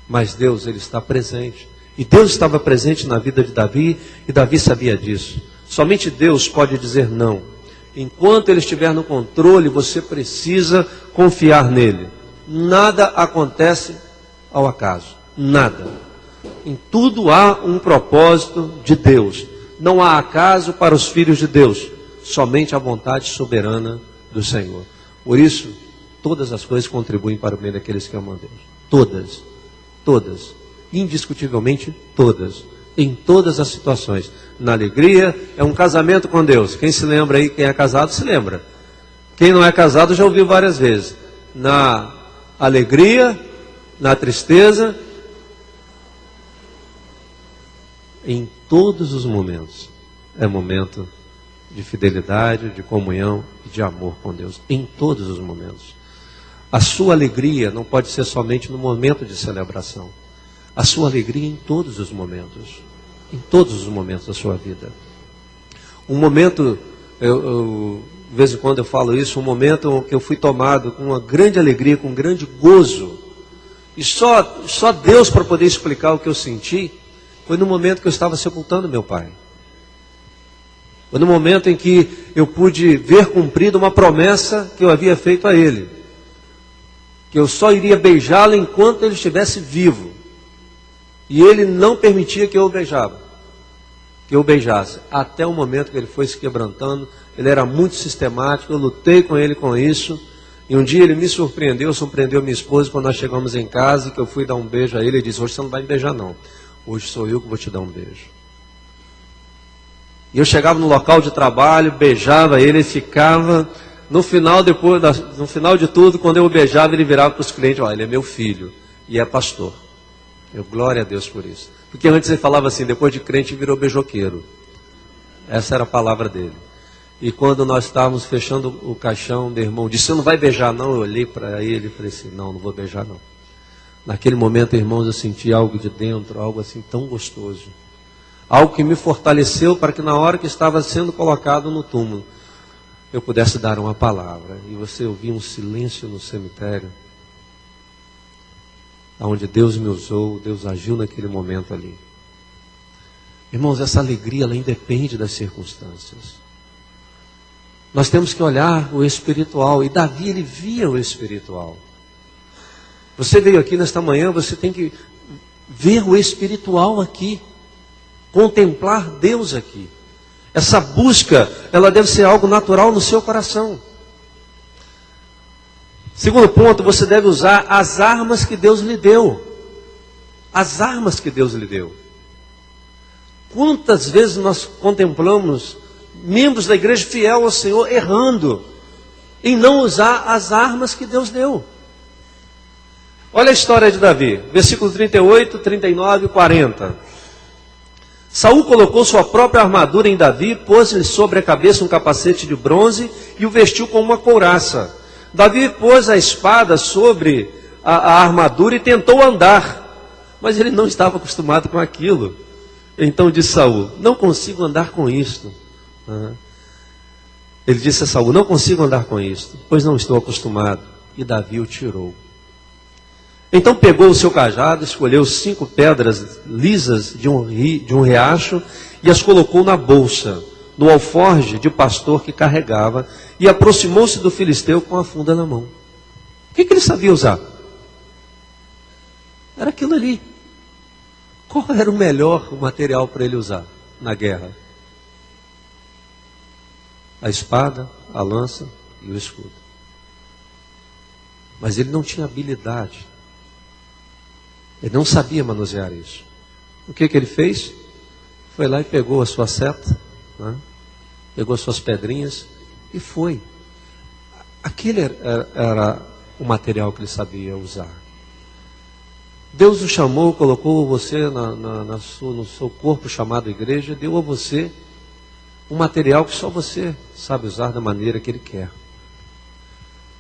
Mas Deus, Ele está presente. E Deus estava presente na vida de Davi, e Davi sabia disso. Somente Deus pode dizer não. Enquanto Ele estiver no controle, você precisa confiar nele. Nada acontece ao acaso. Nada. Em tudo há um propósito de Deus. Não há acaso para os filhos de Deus. Somente a vontade soberana do Senhor. Por isso, todas as coisas contribuem para o bem daqueles que amam a Deus. Todas. Todas, indiscutivelmente todas, em todas as situações. Na alegria, é um casamento com Deus. Quem se lembra aí, quem é casado, se lembra. Quem não é casado já ouviu várias vezes. Na alegria, na tristeza, em todos os momentos, é momento de fidelidade, de comunhão e de amor com Deus. Em todos os momentos. A sua alegria não pode ser somente no momento de celebração. A sua alegria em todos os momentos. Em todos os momentos da sua vida. Um momento, de vez em quando eu falo isso, um momento que eu fui tomado com uma grande alegria, com um grande gozo. E só Deus para poder explicar o que eu senti, foi no momento que eu estava sepultando meu pai. Foi no momento em que eu pude ver cumprida uma promessa que eu havia feito a ele. Que eu só iria beijá-lo enquanto ele estivesse vivo. E ele não permitia que eu o beijasse. Até o momento que ele foi se quebrantando, ele era muito sistemático, eu lutei com ele com isso. E um dia ele me surpreendeu minha esposa quando nós chegamos em casa, que eu fui dar um beijo a ele, ele disse: hoje você não vai me beijar não. Hoje sou eu que vou te dar um beijo. E eu chegava no local de trabalho, beijava ele, ficava... No final de tudo, quando eu o beijava, ele virava para os clientes: olha, ele é meu filho e é pastor. Eu, glória a Deus por isso. Porque antes ele falava assim, depois de crente virou beijoqueiro. Essa era a palavra dele. E quando nós estávamos fechando o caixão, meu irmão disse: você não vai beijar não? Eu olhei para ele e falei assim: não vou beijar não. Naquele momento, irmãos, eu senti algo de dentro, algo assim tão gostoso. Algo que me fortaleceu para que na hora que estava sendo colocado no túmulo, eu pudesse dar uma palavra. E você ouvia um silêncio no cemitério. onde Deus me usou, Deus agiu naquele momento ali. Irmãos, essa alegria, ela independe das circunstâncias. Nós temos que olhar o espiritual, e Davi, ele via o espiritual. Você veio aqui nesta manhã, você tem que ver o espiritual aqui, contemplar Deus aqui. Essa busca, ela deve ser algo natural no seu coração. Segundo ponto, você deve usar as armas que Deus lhe deu. As armas que Deus lhe deu. Quantas vezes nós contemplamos membros da igreja fiel ao Senhor errando em não usar as armas que Deus deu? Olha a história de Davi, versículo 38, 39 e 40. Saul colocou sua própria armadura em Davi, pôs-lhe sobre a cabeça um capacete de bronze e o vestiu com uma couraça. Davi pôs a espada sobre a armadura e tentou andar, mas ele não estava acostumado com aquilo. Então disse Saul: não consigo andar com isto. Ele disse a Saul: não consigo andar com isto, pois não estou acostumado. E Davi o tirou. Então pegou o seu cajado, escolheu 5 pedras lisas de um riacho e as colocou na bolsa, no alforje de pastor que carregava, e aproximou-se do filisteu com a funda na mão. O que ele sabia usar? Era aquilo ali. Qual era o melhor material para ele usar na guerra? A espada, a lança e o escudo. Mas ele não tinha habilidade. Ele não sabia manusear isso. O que ele fez? Foi lá e pegou a sua seta, pegou as suas pedrinhas e foi. Aquele era o material que ele sabia usar. Deus o chamou, colocou você no seu corpo chamado igreja, deu a você um material que só você sabe usar da maneira que Ele quer.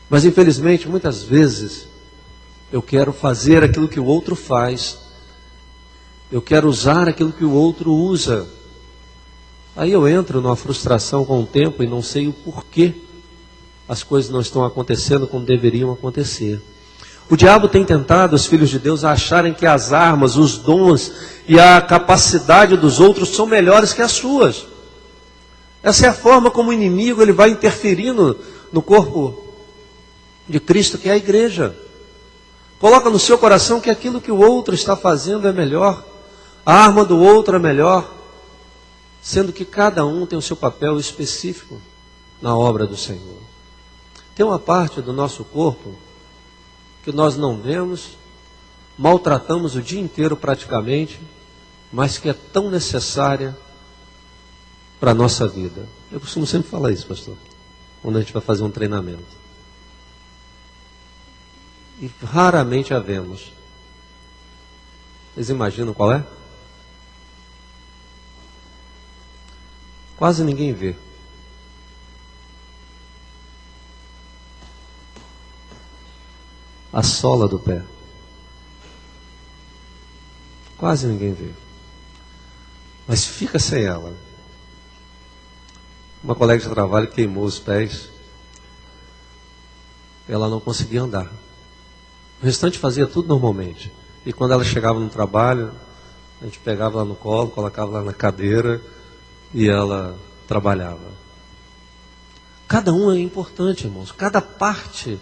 Mas infelizmente, muitas vezes, eu quero fazer aquilo que o outro faz, eu quero usar aquilo que o outro usa. Aí eu entro numa frustração com o tempo e não sei o porquê as coisas não estão acontecendo como deveriam acontecer. O diabo tem tentado os filhos de Deus a acharem que as armas, os dons e a capacidade dos outros são melhores que as suas. Essa é a forma como o inimigo ele vai interferindo no corpo de Cristo, que é a igreja. Coloca no seu coração que aquilo que o outro está fazendo é melhor, a arma do outro é melhor, sendo que cada um tem o seu papel específico na obra do Senhor. Tem uma parte do nosso corpo que nós não vemos, maltratamos o dia inteiro praticamente, mas que é tão necessária para a nossa vida. Eu costumo sempre falar isso, pastor, quando a gente vai fazer um treinamento. E raramente a vemos. Vocês imaginam qual é? Quase ninguém vê. A sola do pé. Quase ninguém vê. Mas fica sem ela. Uma colega de trabalho queimou os pés. Ela não conseguia andar. O restante fazia tudo normalmente. E quando ela chegava no trabalho, a gente pegava ela no colo, colocava ela na cadeira e ela trabalhava. Cada um é importante, irmãos. Cada parte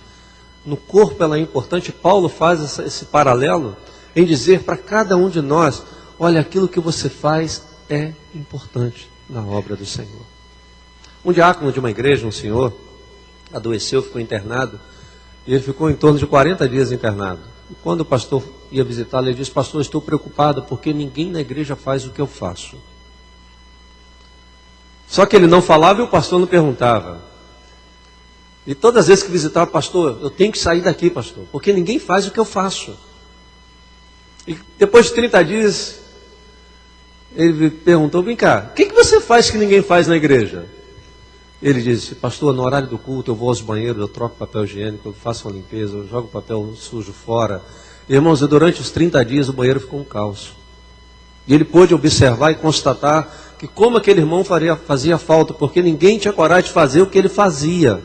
no corpo ela é importante. Paulo faz esse paralelo em dizer para cada um de nós: olha, aquilo que você faz é importante na obra do Senhor. Um diácono de uma igreja, um senhor, adoeceu, ficou internado, e ele ficou em torno de 40 dias internado. E quando o pastor ia visitá-lo, ele disse: pastor, estou preocupado porque ninguém na igreja faz o que eu faço. Só que ele não falava e o pastor não perguntava. E todas as vezes que visitava, pastor, eu tenho que sair daqui, pastor, porque ninguém faz o que eu faço. E depois de 30 dias, ele perguntou: vem cá, o que você faz que ninguém faz na igreja? Ele disse: pastor, no horário do culto eu vou aos banheiros, eu troco papel higiênico, eu faço uma limpeza, eu jogo papel sujo fora. Irmãos, durante os 30 dias o banheiro ficou um caos. E ele pôde observar e constatar que como aquele irmão fazia falta, porque ninguém tinha coragem de fazer o que ele fazia.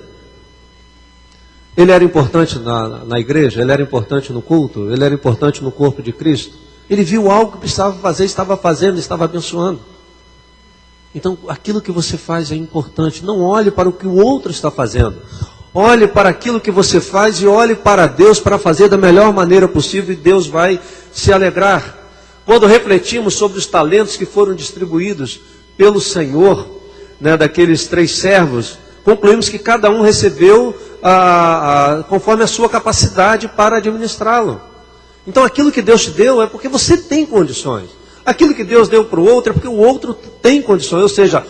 Ele era importante na igreja, ele era importante no culto, ele era importante no corpo de Cristo. Ele viu algo que precisava fazer, estava fazendo, estava abençoando. Então, aquilo que você faz é importante. Não olhe para o que o outro está fazendo. Olhe para aquilo que você faz e olhe para Deus para fazer da melhor maneira possível, e Deus vai se alegrar. Quando refletimos sobre os talentos que foram distribuídos pelo Senhor, daqueles 3 servos, concluímos que cada um recebeu conforme a sua capacidade para administrá-lo. Então aquilo que Deus te deu é porque você tem condições. Aquilo que Deus deu para o outro é porque o outro tem condições. Ou seja,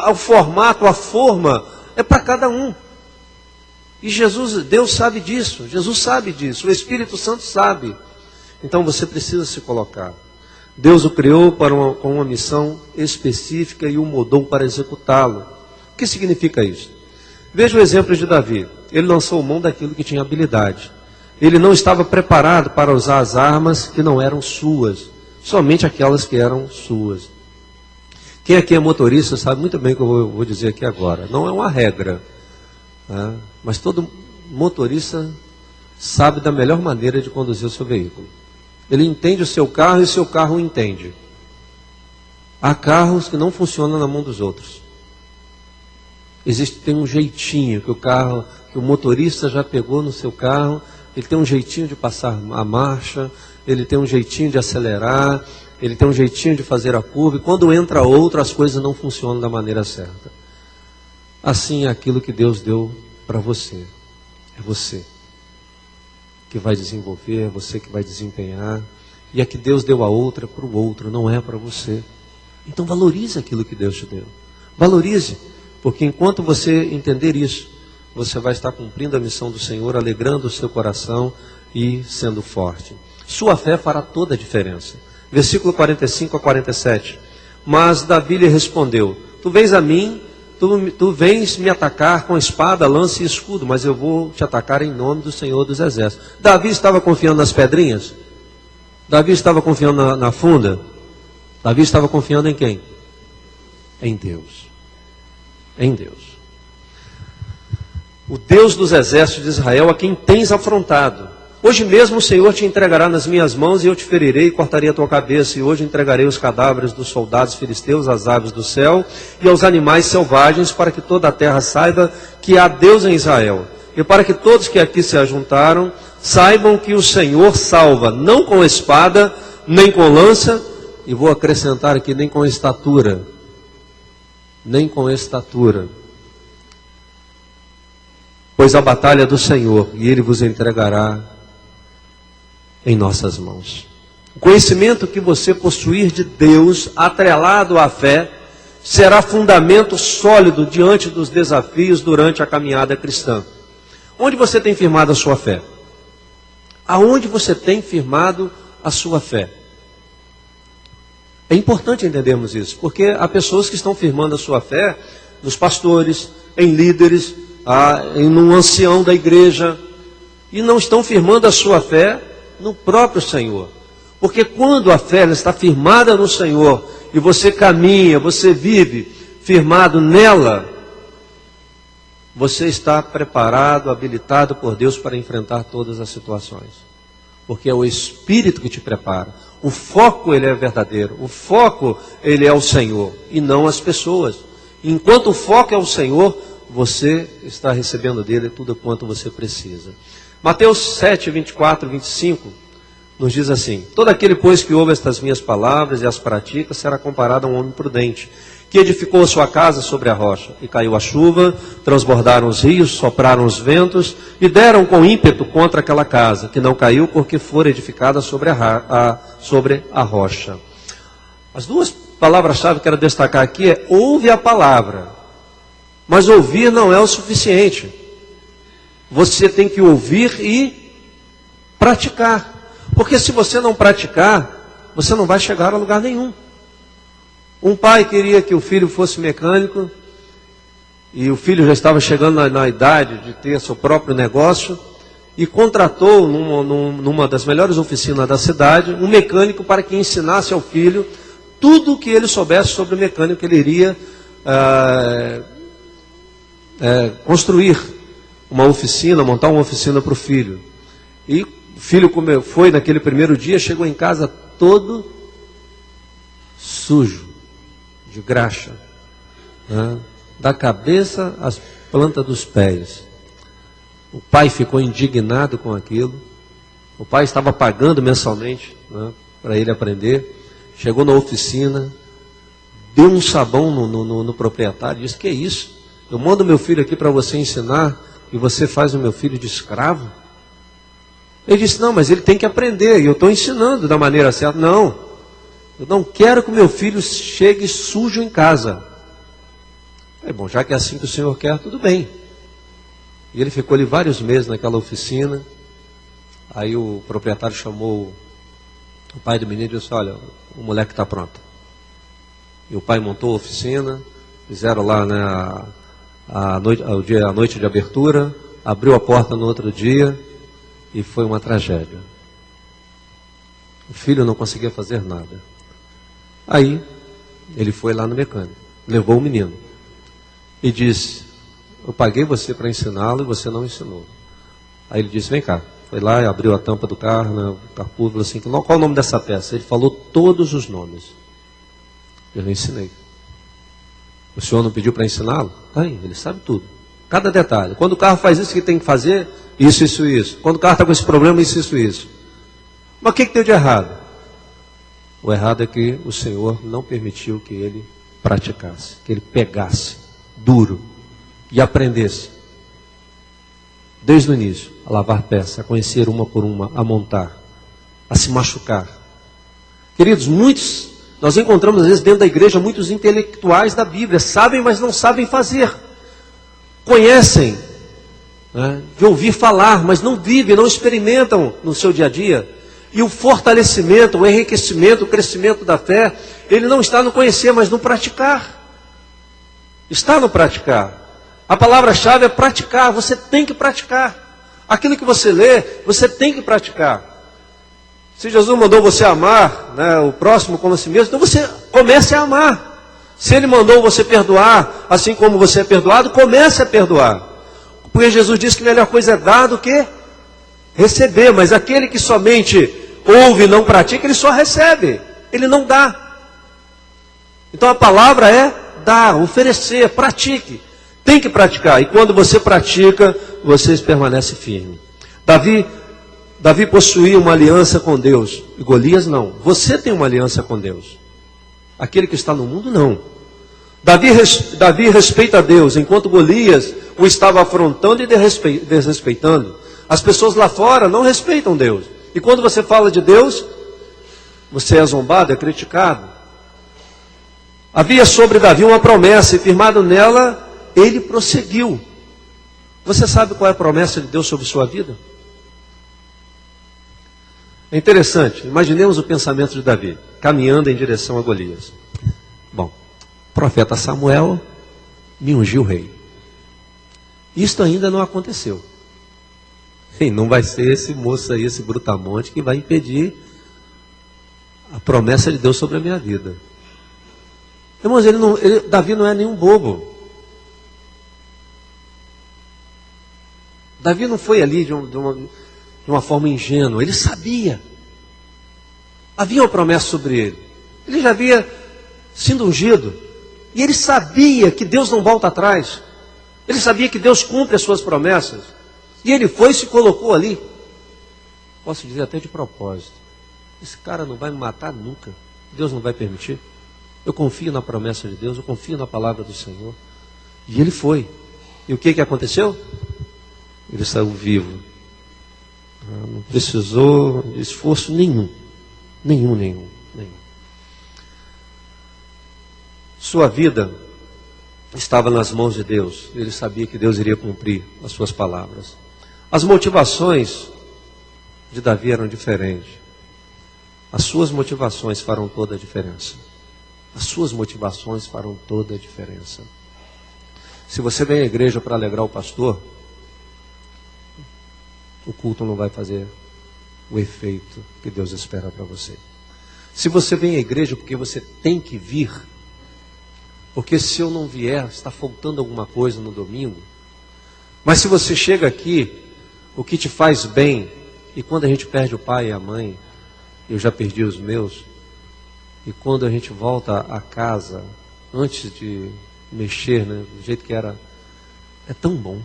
o formato, a forma é para cada um. E Deus sabe disso. Jesus sabe disso. O Espírito Santo sabe. Então você precisa se colocar. Deus o criou com uma missão específica e o moldou para executá-lo. O que significa isso? Veja o exemplo de Davi. Ele lançou mão daquilo que tinha habilidade. Ele não estava preparado para usar as armas que não eram suas, somente aquelas que eram suas. Quem aqui é motorista sabe muito bem o que eu vou dizer aqui agora. Não é uma regra, né? Mas todo motorista sabe da melhor maneira de conduzir o seu veículo. Ele entende o seu carro e o seu carro o entende. Há carros que não funcionam na mão dos outros. Tem um jeitinho que o motorista já pegou no seu carro. Ele tem um jeitinho de passar a marcha, ele tem um jeitinho de acelerar, ele tem um jeitinho de fazer a curva, e quando entra outro, as coisas não funcionam da maneira certa. Assim é aquilo que Deus deu para você. É você que vai desenvolver, é você que vai desempenhar, e a que Deus deu a outra para o outro, não é para você. Então valorize aquilo que Deus te deu. Valorize, porque enquanto você entender isso, você vai estar cumprindo a missão do Senhor, alegrando o seu coração e sendo forte. Sua fé fará toda a diferença. Versículo 45 a 47. Mas Davi lhe respondeu: Tu vens a mim, tu vens me atacar com espada, lança e escudo, mas eu vou te atacar em nome do Senhor dos Exércitos. Davi estava confiando nas pedrinhas? Davi estava confiando na funda? Davi estava confiando em quem? Em Deus. Em Deus. O Deus dos exércitos de Israel, a quem tens afrontado. Hoje mesmo o Senhor te entregará nas minhas mãos, e eu te ferirei e cortarei a tua cabeça. E hoje entregarei os cadáveres dos soldados filisteus às aves do céu e aos animais selvagens, para que toda a terra saiba que há Deus em Israel. E para que todos que aqui se ajuntaram saibam que o Senhor salva, não com espada, nem com lança, e vou acrescentar aqui, nem com estatura. Nem com estatura. Pois a batalha é do Senhor, e Ele vos entregará em nossas mãos. O conhecimento que você possuir de Deus, atrelado à fé, será fundamento sólido diante dos desafios durante a caminhada cristã. Onde você tem firmado a sua fé? Aonde você tem firmado a sua fé? É importante entendermos isso, porque há pessoas que estão firmando a sua fé nos pastores, em líderes, em um ancião da igreja, e não estão firmando a sua fé no próprio Senhor. Porque quando a fé está firmada no Senhor, e você caminha, você vive firmado nela, você está preparado, habilitado por Deus para enfrentar todas as situações. Porque é o Espírito que te prepara. O foco, ele é verdadeiro. O foco, ele é o Senhor, e não as pessoas. Enquanto o foco é o Senhor, você está recebendo dele tudo quanto você precisa. Mateus 7, 24, 25, nos diz assim: Todo aquele, pois, que ouve estas minhas palavras e as pratica, será comparado a um homem prudente, que edificou a sua casa sobre a rocha. E caiu a chuva, transbordaram os rios, sopraram os ventos, e deram com ímpeto contra aquela casa, que não caiu, porque fora edificada sobre a rocha. As duas palavras-chave que quero destacar aqui é: ouve a palavra. Mas ouvir não é o suficiente. Você tem que ouvir e praticar. Porque se você não praticar, você não vai chegar a lugar nenhum. Um pai queria que o filho fosse mecânico, e o filho já estava chegando na idade de ter seu próprio negócio, e contratou numa das melhores oficinas da cidade, um mecânico para que ensinasse ao filho tudo o que ele soubesse sobre o mecânico que ele iria construir. uma oficina, montar uma oficina para o filho. E o filho foi naquele primeiro dia, chegou em casa todo sujo, de graxa, né? Da cabeça às plantas dos pés. O pai ficou indignado com aquilo. O pai estava pagando mensalmente, né, para ele aprender. Chegou na oficina, deu um sabão no proprietário, disse: que é isso? Eu mando meu filho aqui para você ensinar e você faz o meu filho de escravo? Ele disse: não, mas ele tem que aprender e eu estou ensinando da maneira certa. Não, eu não quero que o meu filho chegue sujo em casa. É bom, já que é assim que o senhor quer, tudo bem. E ele ficou ali vários meses naquela oficina. Aí o proprietário chamou o pai do menino e disse: olha, o moleque está pronto. E o pai montou a oficina, fizeram lá, né, a noite de abertura, abriu a porta no outro dia e foi uma tragédia. O filho não conseguia fazer nada. Aí ele foi lá no mecânico, levou o menino e disse: eu paguei você para ensiná-lo e você não ensinou. Aí ele disse: vem cá. Foi lá e abriu a tampa do carro, né, o capô, falou assim: qual é o nome dessa peça? Ele falou todos os nomes. Eu não ensinei. O senhor não pediu para ensiná-lo? Aí, ele sabe tudo. Cada detalhe. Quando o carro faz isso, o que tem que fazer? Isso, isso, isso. Quando o carro está com esse problema, isso, isso, isso. Mas o que deu de errado? O errado é que o Senhor não permitiu que ele praticasse, que ele pegasse duro e aprendesse desde o início a lavar peças, a conhecer uma por uma, a montar, a se machucar. Queridos, nós encontramos às vezes dentro da igreja muitos intelectuais da Bíblia, sabem, mas não sabem fazer. Conhecem, né, de ouvir falar, mas não vivem, não experimentam no seu dia a dia. E o fortalecimento, o enriquecimento, o crescimento da fé, ele não está no conhecer, mas no praticar. Está no praticar. A palavra-chave é praticar. Você tem que praticar. Aquilo que você lê, você tem que praticar. Se Jesus mandou você amar, né, o próximo como a si mesmo, então você comece a amar. Se Ele mandou você perdoar, assim como você é perdoado, comece a perdoar. Porque Jesus disse que a melhor coisa é dar do que receber. Mas aquele que somente ouve e não pratica, ele só recebe. Ele não dá. Então a palavra é dar, oferecer, pratique. Tem que praticar. E quando você pratica, você permanece firme. Davi possuía uma aliança com Deus. E Golias não. Você tem uma aliança com Deus. Aquele que está no mundo, não. Davi respeita a Deus, enquanto Golias o estava afrontando e desrespeitando. As pessoas lá fora não respeitam Deus. E quando você fala de Deus, você é zombado, é criticado. Havia sobre Davi uma promessa, e firmado nela, ele prosseguiu. Você sabe qual é a promessa de Deus sobre sua vida? É interessante, imaginemos o pensamento de Davi, caminhando em direção a Golias. Bom, o profeta Samuel me ungiu rei. Isto ainda não aconteceu. E não vai ser esse moço aí, esse brutamonte, que vai impedir a promessa de Deus sobre a minha vida. Irmãos, Davi não é nenhum bobo. Davi não foi ali de uma forma ingênua. Ele sabia. Havia uma promessa sobre ele. Ele já havia sido ungido. E ele sabia que Deus não volta atrás. Ele sabia que Deus cumpre as suas promessas. E ele foi e se colocou ali. Posso dizer até de propósito. Esse cara não vai me matar nunca. Deus não vai permitir. Eu confio na promessa de Deus. Eu confio na palavra do Senhor. E ele foi. E o que aconteceu? Ele saiu vivo. Não precisou de esforço nenhum. Nenhum. Sua vida estava nas mãos de Deus. Ele sabia que Deus iria cumprir as suas palavras. As motivações de Davi eram diferentes. As suas motivações farão toda a diferença. As suas motivações farão toda a diferença. Se você vem à igreja para alegrar o pastor, o culto não vai fazer o efeito que Deus espera para você. Se você vem à igreja porque você tem que vir, porque se eu não vier, está faltando alguma coisa no domingo, Mas se você chega aqui, o que te faz bem, e quando a gente perde o pai e a mãe, eu já perdi os meus, e quando a gente volta a casa, antes de mexer, né, do jeito que era, é tão bom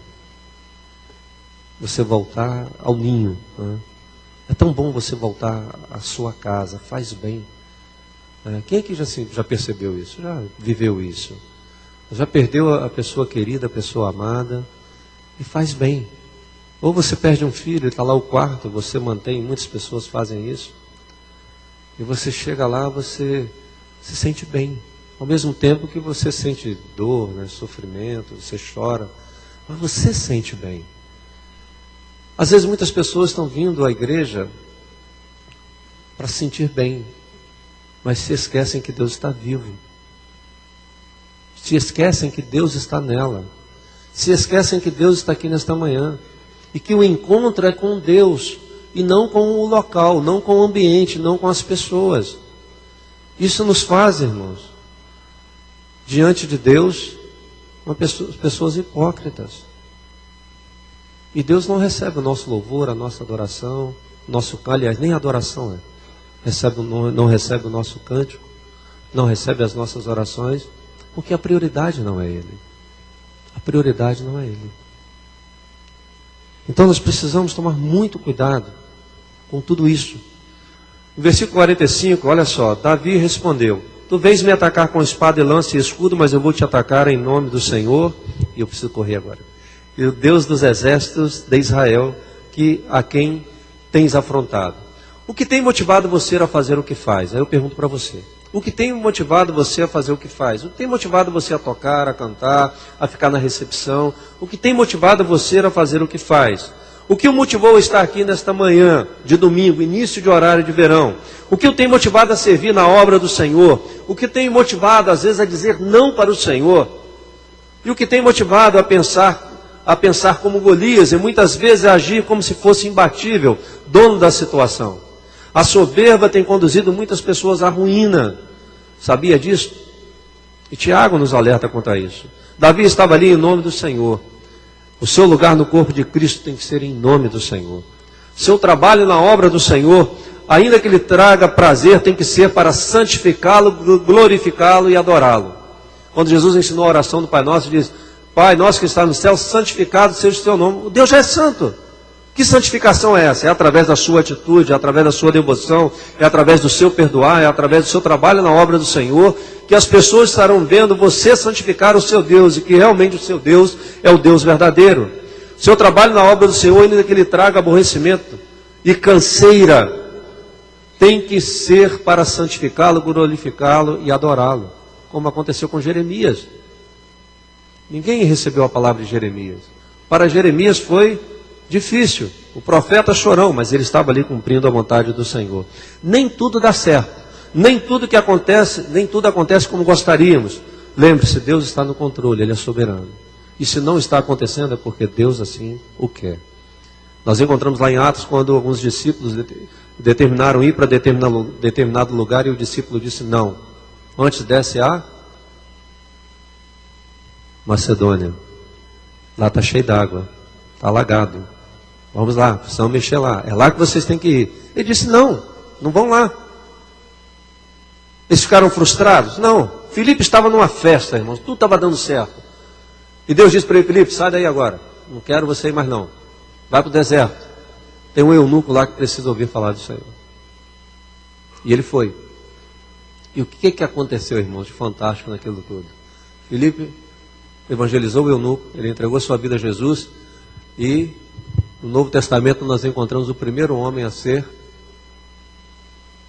você voltar ao ninho, né? É tão bom você voltar à sua casa, faz bem. Quem aqui já percebeu isso? Já viveu isso? Já perdeu a pessoa querida, a pessoa amada, e faz bem. Ou você perde um filho, está lá o quarto, você mantém, muitas pessoas fazem isso, e você chega lá, você se sente bem, ao mesmo tempo que você sente dor, né, sofrimento, você chora, mas você sente bem. Às vezes muitas pessoas estão vindo à igreja para se sentir bem, mas se esquecem que Deus está vivo. Se esquecem que Deus está nela. Se esquecem que Deus está aqui nesta manhã. E que o encontro é com Deus, e não com o local, não com o ambiente, não com as pessoas. Isso nos faz, irmãos, diante de Deus, pessoas hipócritas. E Deus não recebe o nosso louvor, a nossa adoração, aliás, nem adoração não recebe o nosso cântico, não recebe as nossas orações, porque a prioridade não é Ele. A prioridade não é Ele. Então nós precisamos tomar muito cuidado com tudo isso. No versículo 45, olha só, Davi respondeu: tu vens me atacar com espada e lança e escudo, mas eu vou te atacar em nome do Senhor, e eu preciso correr agora, e o Deus dos exércitos de Israel, a quem tens afrontado. O que tem motivado você a fazer o que faz? Aí eu pergunto para você. O que tem motivado você a fazer o que faz? O que tem motivado você a tocar, a cantar, a ficar na recepção? O que tem motivado você a fazer o que faz? O que o motivou a estar aqui nesta manhã de domingo, início de horário de verão? O que o tem motivado a servir na obra do Senhor? O que tem motivado às vezes a dizer não para o Senhor? E o que tem motivado a pensar como Golias e muitas vezes a agir como se fosse imbatível, dono da situação? A soberba tem conduzido muitas pessoas à ruína. Sabia disso? E Tiago nos alerta contra isso. Davi estava ali em nome do Senhor. O seu lugar no corpo de Cristo tem que ser em nome do Senhor. Seu trabalho na obra do Senhor, ainda que lhe traga prazer, tem que ser para santificá-lo, glorificá-lo e adorá-lo. Quando Jesus ensinou a oração do Pai Nosso, diz: Pai nosso que está no céu, santificado seja o teu nome. O Deus já é santo. Que santificação é essa? É através da sua atitude, é através da sua devoção, é através do seu perdoar, é através do seu trabalho na obra do Senhor, que as pessoas estarão vendo você santificar o seu Deus, e que realmente o seu Deus é o Deus verdadeiro. Seu trabalho na obra do Senhor, ainda que lhe traga aborrecimento e canseira, tem que ser para santificá-lo, glorificá-lo e adorá-lo, como aconteceu com Jeremias. Ninguém recebeu a palavra de Jeremias. Para Jeremias foi difícil, o profeta chorão, mas ele estava ali cumprindo a vontade do Senhor. Nem tudo dá certo, nem tudo acontece como gostaríamos. Lembre-se, Deus está no controle, Ele é soberano. E se não está acontecendo é porque Deus assim o quer. Nós encontramos lá em Atos quando alguns discípulos determinaram ir para determinado lugar, e o discípulo disse: não, antes desce a Macedônia, lá está cheio d'água, está alagado. Vamos lá, precisamos mexer lá. É lá que vocês têm que ir. Ele disse: não vão lá. Eles ficaram frustrados? Não. Filipe estava numa festa, irmãos. Tudo estava dando certo. E Deus disse para ele: Filipe, sai daí agora. Não quero você ir mais não. Vai para o deserto. Tem um eunuco lá que precisa ouvir falar disso aí. E ele foi. E o que aconteceu, irmãos, de fantástico naquilo tudo? Filipe evangelizou o eunuco. Ele entregou sua vida a Jesus. E no Novo Testamento nós encontramos o primeiro homem a ser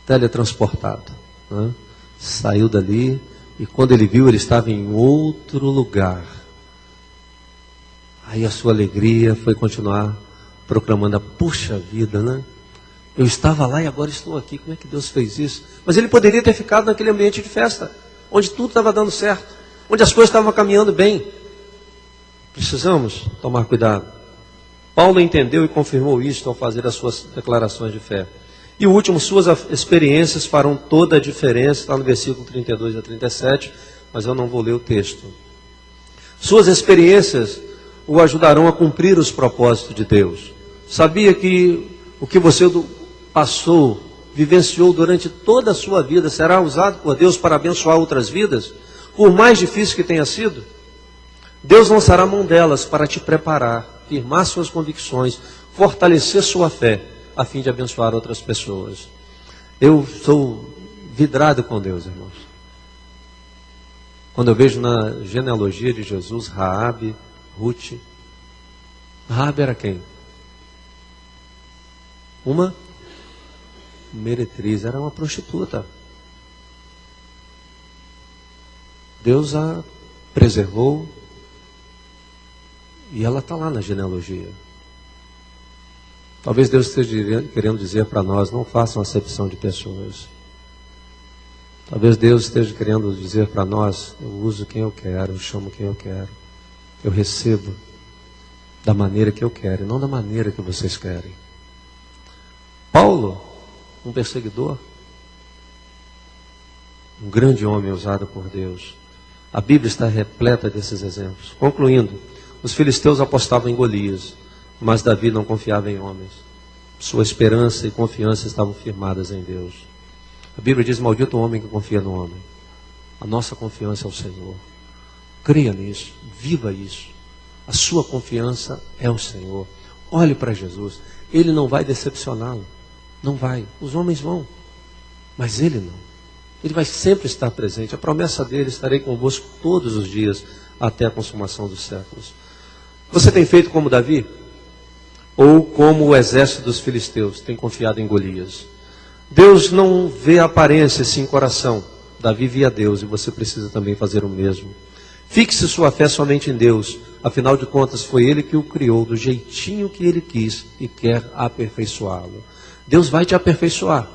teletransportado, né? Saiu dali, e quando ele viu, ele estava em outro lugar. Aí a sua alegria foi continuar proclamando: puxa vida, né? Eu estava lá e agora estou aqui. Como é que Deus fez isso? Mas ele poderia ter ficado naquele ambiente de festa, onde tudo estava dando certo, onde as coisas estavam caminhando bem. Precisamos tomar cuidado. Paulo entendeu e confirmou isso ao fazer as suas declarações de fé. E o último, suas experiências farão toda a diferença, está no versículo 32 a 37, mas eu não vou ler o texto. Suas experiências o ajudarão a cumprir os propósitos de Deus. Sabia que o que você passou, vivenciou durante toda a sua vida, será usado por Deus para abençoar outras vidas? Por mais difícil que tenha sido, Deus lançará a mão delas para te preparar, firmar suas convicções, fortalecer sua fé, a fim de abençoar outras pessoas. Eu sou vidrado com Deus, irmãos. Quando eu vejo na genealogia de Jesus, Raabe, Ruth. Raabe era quem? Uma meretriz, era uma prostituta. Deus a preservou e ela está lá na genealogia. Talvez Deus esteja querendo dizer para nós, não façam acepção de pessoas. Talvez Deus esteja querendo dizer para nós, eu uso quem eu quero, eu chamo quem eu quero. Eu recebo da maneira que eu quero, e não da maneira que vocês querem. Paulo, um perseguidor, um grande homem usado por Deus. A Bíblia está repleta desses exemplos. Concluindo, os filisteus apostavam em Golias, mas Davi não confiava em homens. Sua esperança e confiança estavam firmadas em Deus. A Bíblia diz, maldito o homem que confia no homem. A nossa confiança é o Senhor. Creia nisso, viva isso. A sua confiança é o Senhor. Olhe para Jesus. Ele não vai decepcioná-lo. Não vai. Os homens vão. Mas Ele não. Ele vai sempre estar presente. A promessa dele, estarei convosco todos os dias, até a consumação dos séculos. Você tem feito como Davi? Ou como o exército dos filisteus, tem confiado em Golias? Deus não vê a aparência, sim o coração. Davi via Deus e você precisa também fazer o mesmo. Fixe sua fé somente em Deus. Afinal de contas, foi Ele que o criou do jeitinho que Ele quis e quer aperfeiçoá-lo. Deus vai te aperfeiçoar.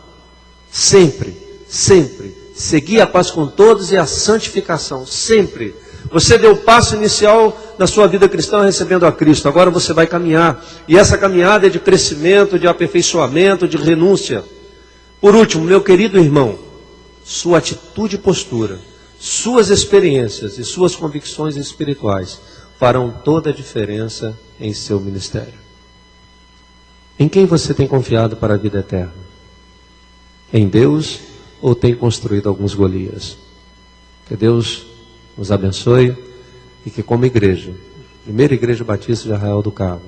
Sempre, sempre. Seguir a paz com todos e a santificação. Sempre. Você deu o passo inicial na sua vida cristã recebendo a Cristo. Agora você vai caminhar. E essa caminhada é de crescimento, de aperfeiçoamento, de renúncia. Por último, meu querido irmão, sua atitude e postura, suas experiências e suas convicções espirituais farão toda a diferença em seu ministério. Em quem você tem confiado para a vida eterna? Em Deus ou tem construído alguns Golias? Que Deus nos abençoe e que como igreja, primeira igreja batista de Arraial do Cabo,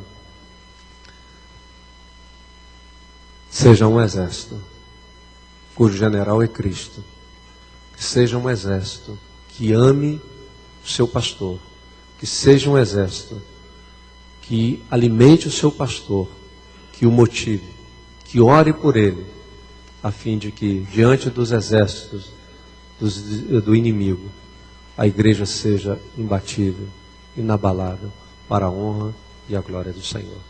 seja um exército cujo general é Cristo. Que seja um exército que ame o seu pastor. Que seja um exército que alimente o seu pastor, que o motive, que ore por ele, a fim de que, diante dos exércitos do inimigo, a igreja seja imbatível, inabalável, para a honra e a glória do Senhor.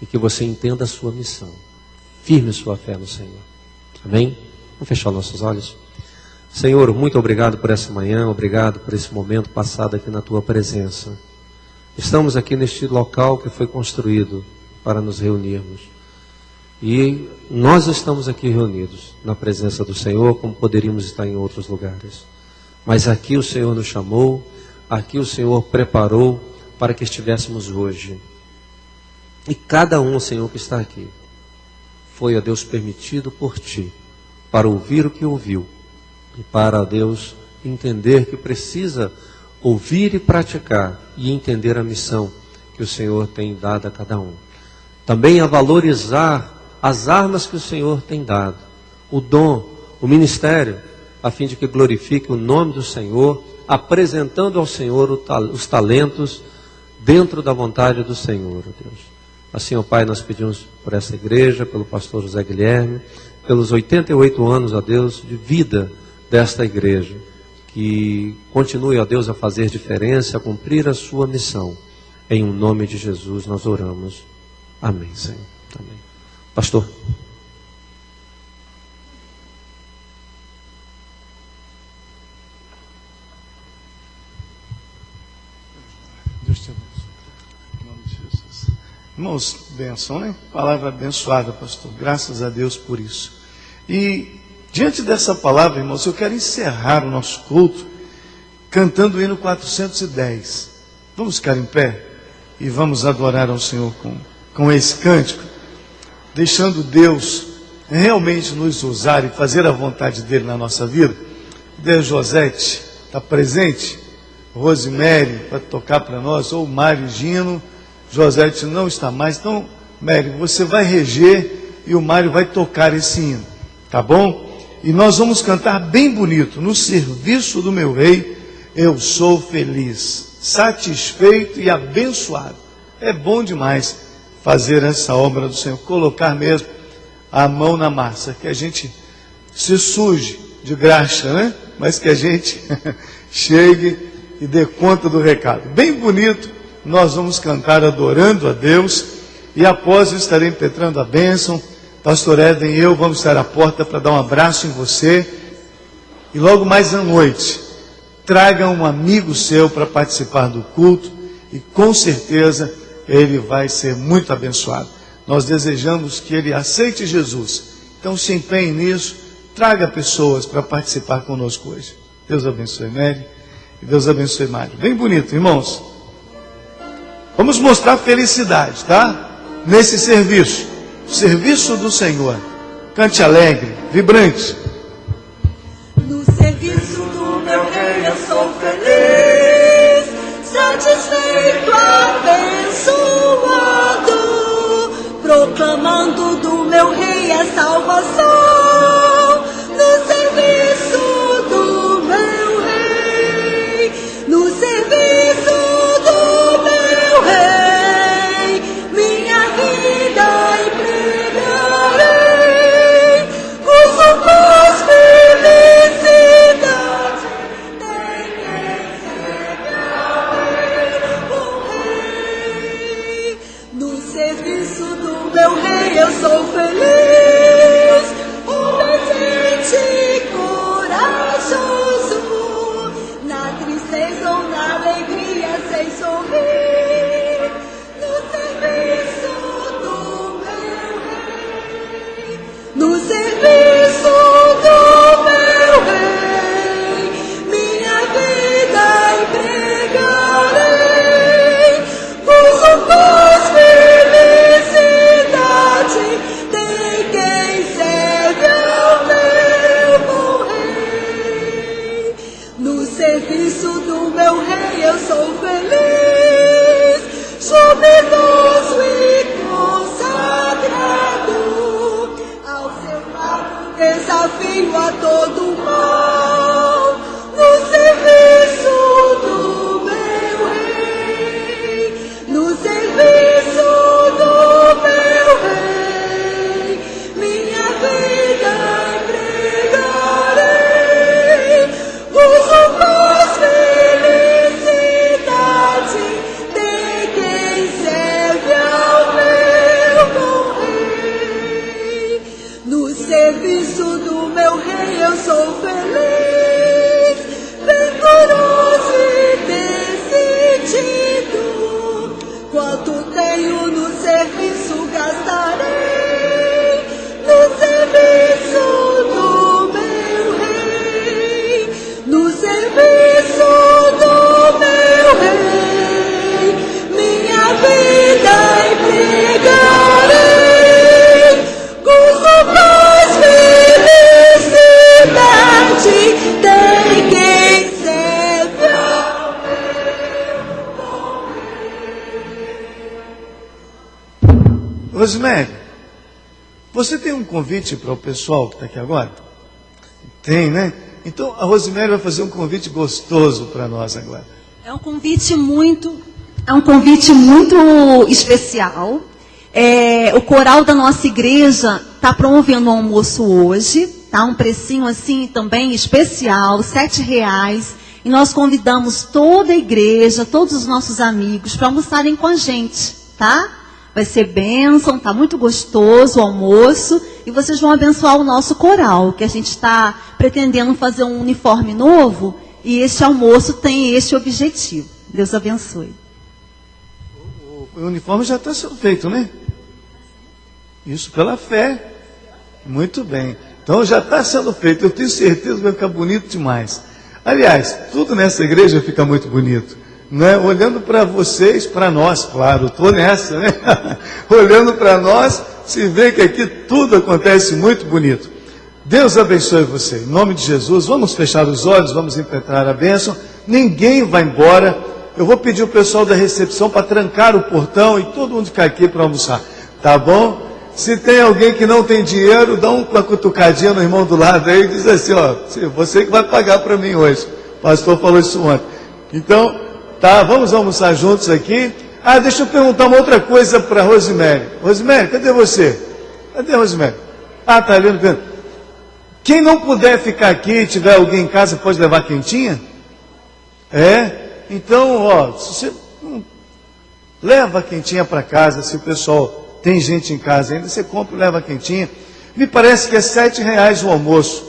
E que você entenda a sua missão. Firme sua fé no Senhor. Amém? Vamos fechar nossos olhos. Senhor, muito obrigado por essa manhã, obrigado por esse momento passado aqui na Tua presença. Estamos aqui neste local que foi construído para nos reunirmos. E nós estamos aqui reunidos na presença do Senhor, como poderíamos estar em outros lugares. Mas aqui o Senhor nos chamou, aqui o Senhor preparou para que estivéssemos hoje. E cada um, Senhor, que está aqui, foi, ó Deus, permitido por Ti, para ouvir o que ouviu, e para, ó Deus, entender que precisa ouvir e praticar, e entender a missão que o Senhor tem dado a cada um. Também a valorizar as armas que o Senhor tem dado, o dom, o ministério, a fim de que glorifique o nome do Senhor, apresentando ao Senhor os talentos dentro da vontade do Senhor, ó Deus. Assim, ó Pai, nós pedimos por essa igreja, pelo pastor José Guilherme, pelos 88 anos, ó Deus, de vida desta igreja, que continue, ó Deus, a fazer diferença, a cumprir a sua missão. Em o nome de Jesus nós oramos. Amém, Senhor. Amém. Pastor. Deus te abençoe. Em nome de Jesus. Irmãos, bênção, né? Palavra abençoada, pastor. Graças a Deus por isso. E diante dessa palavra, irmãos, eu quero encerrar o nosso culto cantando o hino 410. Vamos ficar em pé? e vamos adorar ao Senhor com esse cântico, deixando Deus realmente nos usar e fazer a vontade dele na nossa vida. Deus, Josete está presente, Rosemary para tocar para nós, ou Mário Gino. Josete não está mais, então Mary, você vai reger e o Mário vai tocar esse hino, tá bom? E nós vamos cantar bem bonito: no serviço do meu rei eu sou feliz, satisfeito e abençoado. É bom demais fazer essa obra do Senhor, colocar mesmo a mão na massa, que a gente se suje de graxa, né? Mas que a gente chegue e dê conta do recado. Bem bonito, nós vamos cantar adorando a Deus, e após estarei impetrando a bênção. Pastor Éden e eu vamos estar à porta para dar um abraço em você, e logo mais à noite, traga um amigo seu para participar do culto, e com certeza ele vai ser muito abençoado. Nós desejamos que ele aceite Jesus, então se empenhe nisso, traga pessoas para participar conosco hoje. Deus abençoe Mary, e Deus abençoe Mário. Bem bonito, irmãos. Vamos mostrar felicidade, tá? Nesse serviço, serviço do Senhor. Cante alegre, vibrante. No serviço do meu rei eu sou feliz, satisfeito, abençoado, proclamando do meu rei a salvação. No serviço do meu rei, no serviço do meu rei, minha vida empregarei, gozo, paz, felicidade, tem quem seja o rei. No serviço do meu rei eu sou feliz, obediente e corajoso, na tristeza ou na alegria sei sorrir. No serviço do meu rei, no serviço do meu rei, minha vida empregarei, gozo, paz, felicidade, tem quem serve ao meu bom rei. No serviço do meu rei eu sou feliz, jubiloso e consagrado, ao seu lado desafio a todo mal. No serviço do meu rei, no serviço do meu rei, minha vida empregarei, gozo, paz, felicidade, tem quem serve ao meu bom rei. No serviço do meu rei eu sou feliz, vigoroso e decidido, quanto tenho no serviço gastarei, no serviço do meu rei, no serviço do meu rei, minha vida empregarei, gozo, paz, felicidade, tem quem serve ao Rosemary, você tem um convite para o pessoal que está aqui agora? Tem, né? Então a Rosemary vai fazer um convite gostoso para nós agora. É um convite muito especial. O coral da nossa igreja está promovendo um almoço hoje, tá? Um precinho assim também especial, R$7. E nós convidamos toda a igreja, todos os nossos amigos para almoçarem com a gente, tá? Vai ser bênção, tá muito gostoso o almoço. E vocês vão abençoar o nosso coral, que a gente está pretendendo fazer um uniforme novo. E este almoço tem este objetivo. Deus abençoe. O uniforme já está sendo feito, né? Isso pela fé. Muito bem. Então já está sendo feito. Eu tenho certeza que vai ficar bonito demais. Aliás, tudo nessa igreja fica muito bonito. né? Olhando para vocês, para nós, claro, estou nessa, né? Olhando para nós, se vê que aqui tudo acontece muito bonito. Deus abençoe você, em nome de Jesus. Vamos fechar os olhos, vamos impetrar a bênção. Ninguém vai embora. Eu vou pedir o pessoal da recepção para trancar o portão e todo mundo ficar aqui para almoçar, tá bom? Se tem alguém que não tem dinheiro, dá uma cutucadinha no irmão do lado aí e diz assim, ó, você que vai pagar para mim hoje. O pastor falou isso ontem. Então, tá, vamos almoçar juntos aqui. Ah, deixa eu perguntar uma outra coisa para Rosemary. Rosemary, cadê você? Cadê a Rosemary? Ah, tá ali no canto. Quem não puder ficar aqui, tiver alguém em casa, pode levar quentinha? É? Então, ó, se você leva a quentinha para casa, se o pessoal tem gente em casa ainda, você compra e leva a quentinha. Me parece que é R$7 o almoço,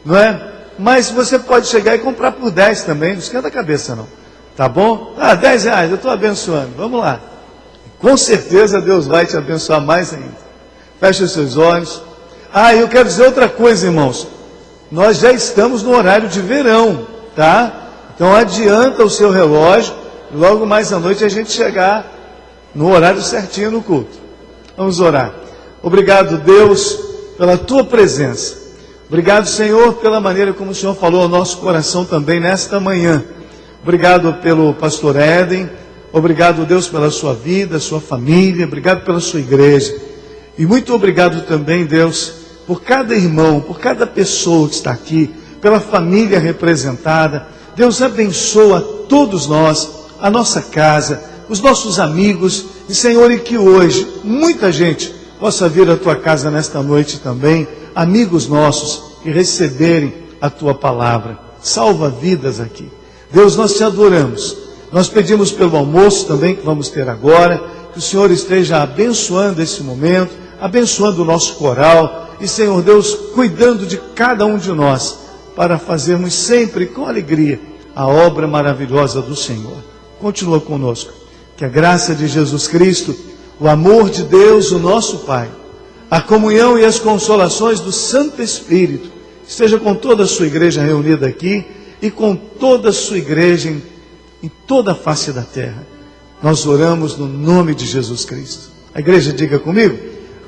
não é? Mas você pode chegar e comprar por 10 também, não esquenta a cabeça não, tá bom? Ah, R$10, eu estou abençoando, vamos lá. Com certeza Deus vai te abençoar mais ainda. Feche os seus olhos. Ah, eu quero dizer outra coisa, irmãos. Nós já estamos no horário de verão, tá? Então adianta o seu relógio, logo mais à noite a gente chegar no horário certinho no culto. Vamos orar. Obrigado, Deus, pela tua presença. Obrigado, Senhor, pela maneira como o Senhor falou ao nosso coração também nesta manhã. Obrigado pelo pastor Éden. Obrigado, Deus, pela sua vida, sua família. Obrigado pela sua igreja. E muito obrigado também, Deus, por cada irmão, por cada pessoa que está aqui, pela família representada. Deus abençoa todos nós, a nossa casa, os nossos amigos, e Senhor, e que hoje muita gente possa vir à tua casa nesta noite também, amigos nossos, e receberem a tua palavra. Salva vidas aqui. Deus, nós te adoramos. Nós pedimos pelo almoço também que vamos ter agora, que o Senhor esteja abençoando esse momento, abençoando o nosso coral, e Senhor Deus, cuidando de cada um de nós, para fazermos sempre com alegria a obra maravilhosa do Senhor. Continua conosco. Que a graça de Jesus Cristo, o amor de Deus, o nosso Pai, a comunhão e as consolações do Santo Espírito, esteja com toda a sua igreja reunida aqui e com toda a sua igreja em toda a face da terra. Nós oramos no nome de Jesus Cristo. A igreja diga comigo,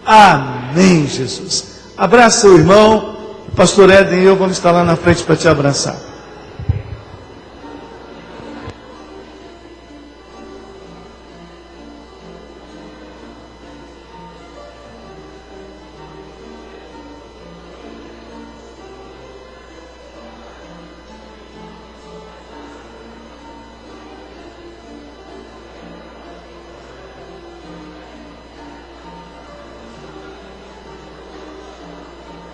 amém, Jesus. Abraça o irmão, o pastor Éden e eu vamos estar lá na frente para te abraçar.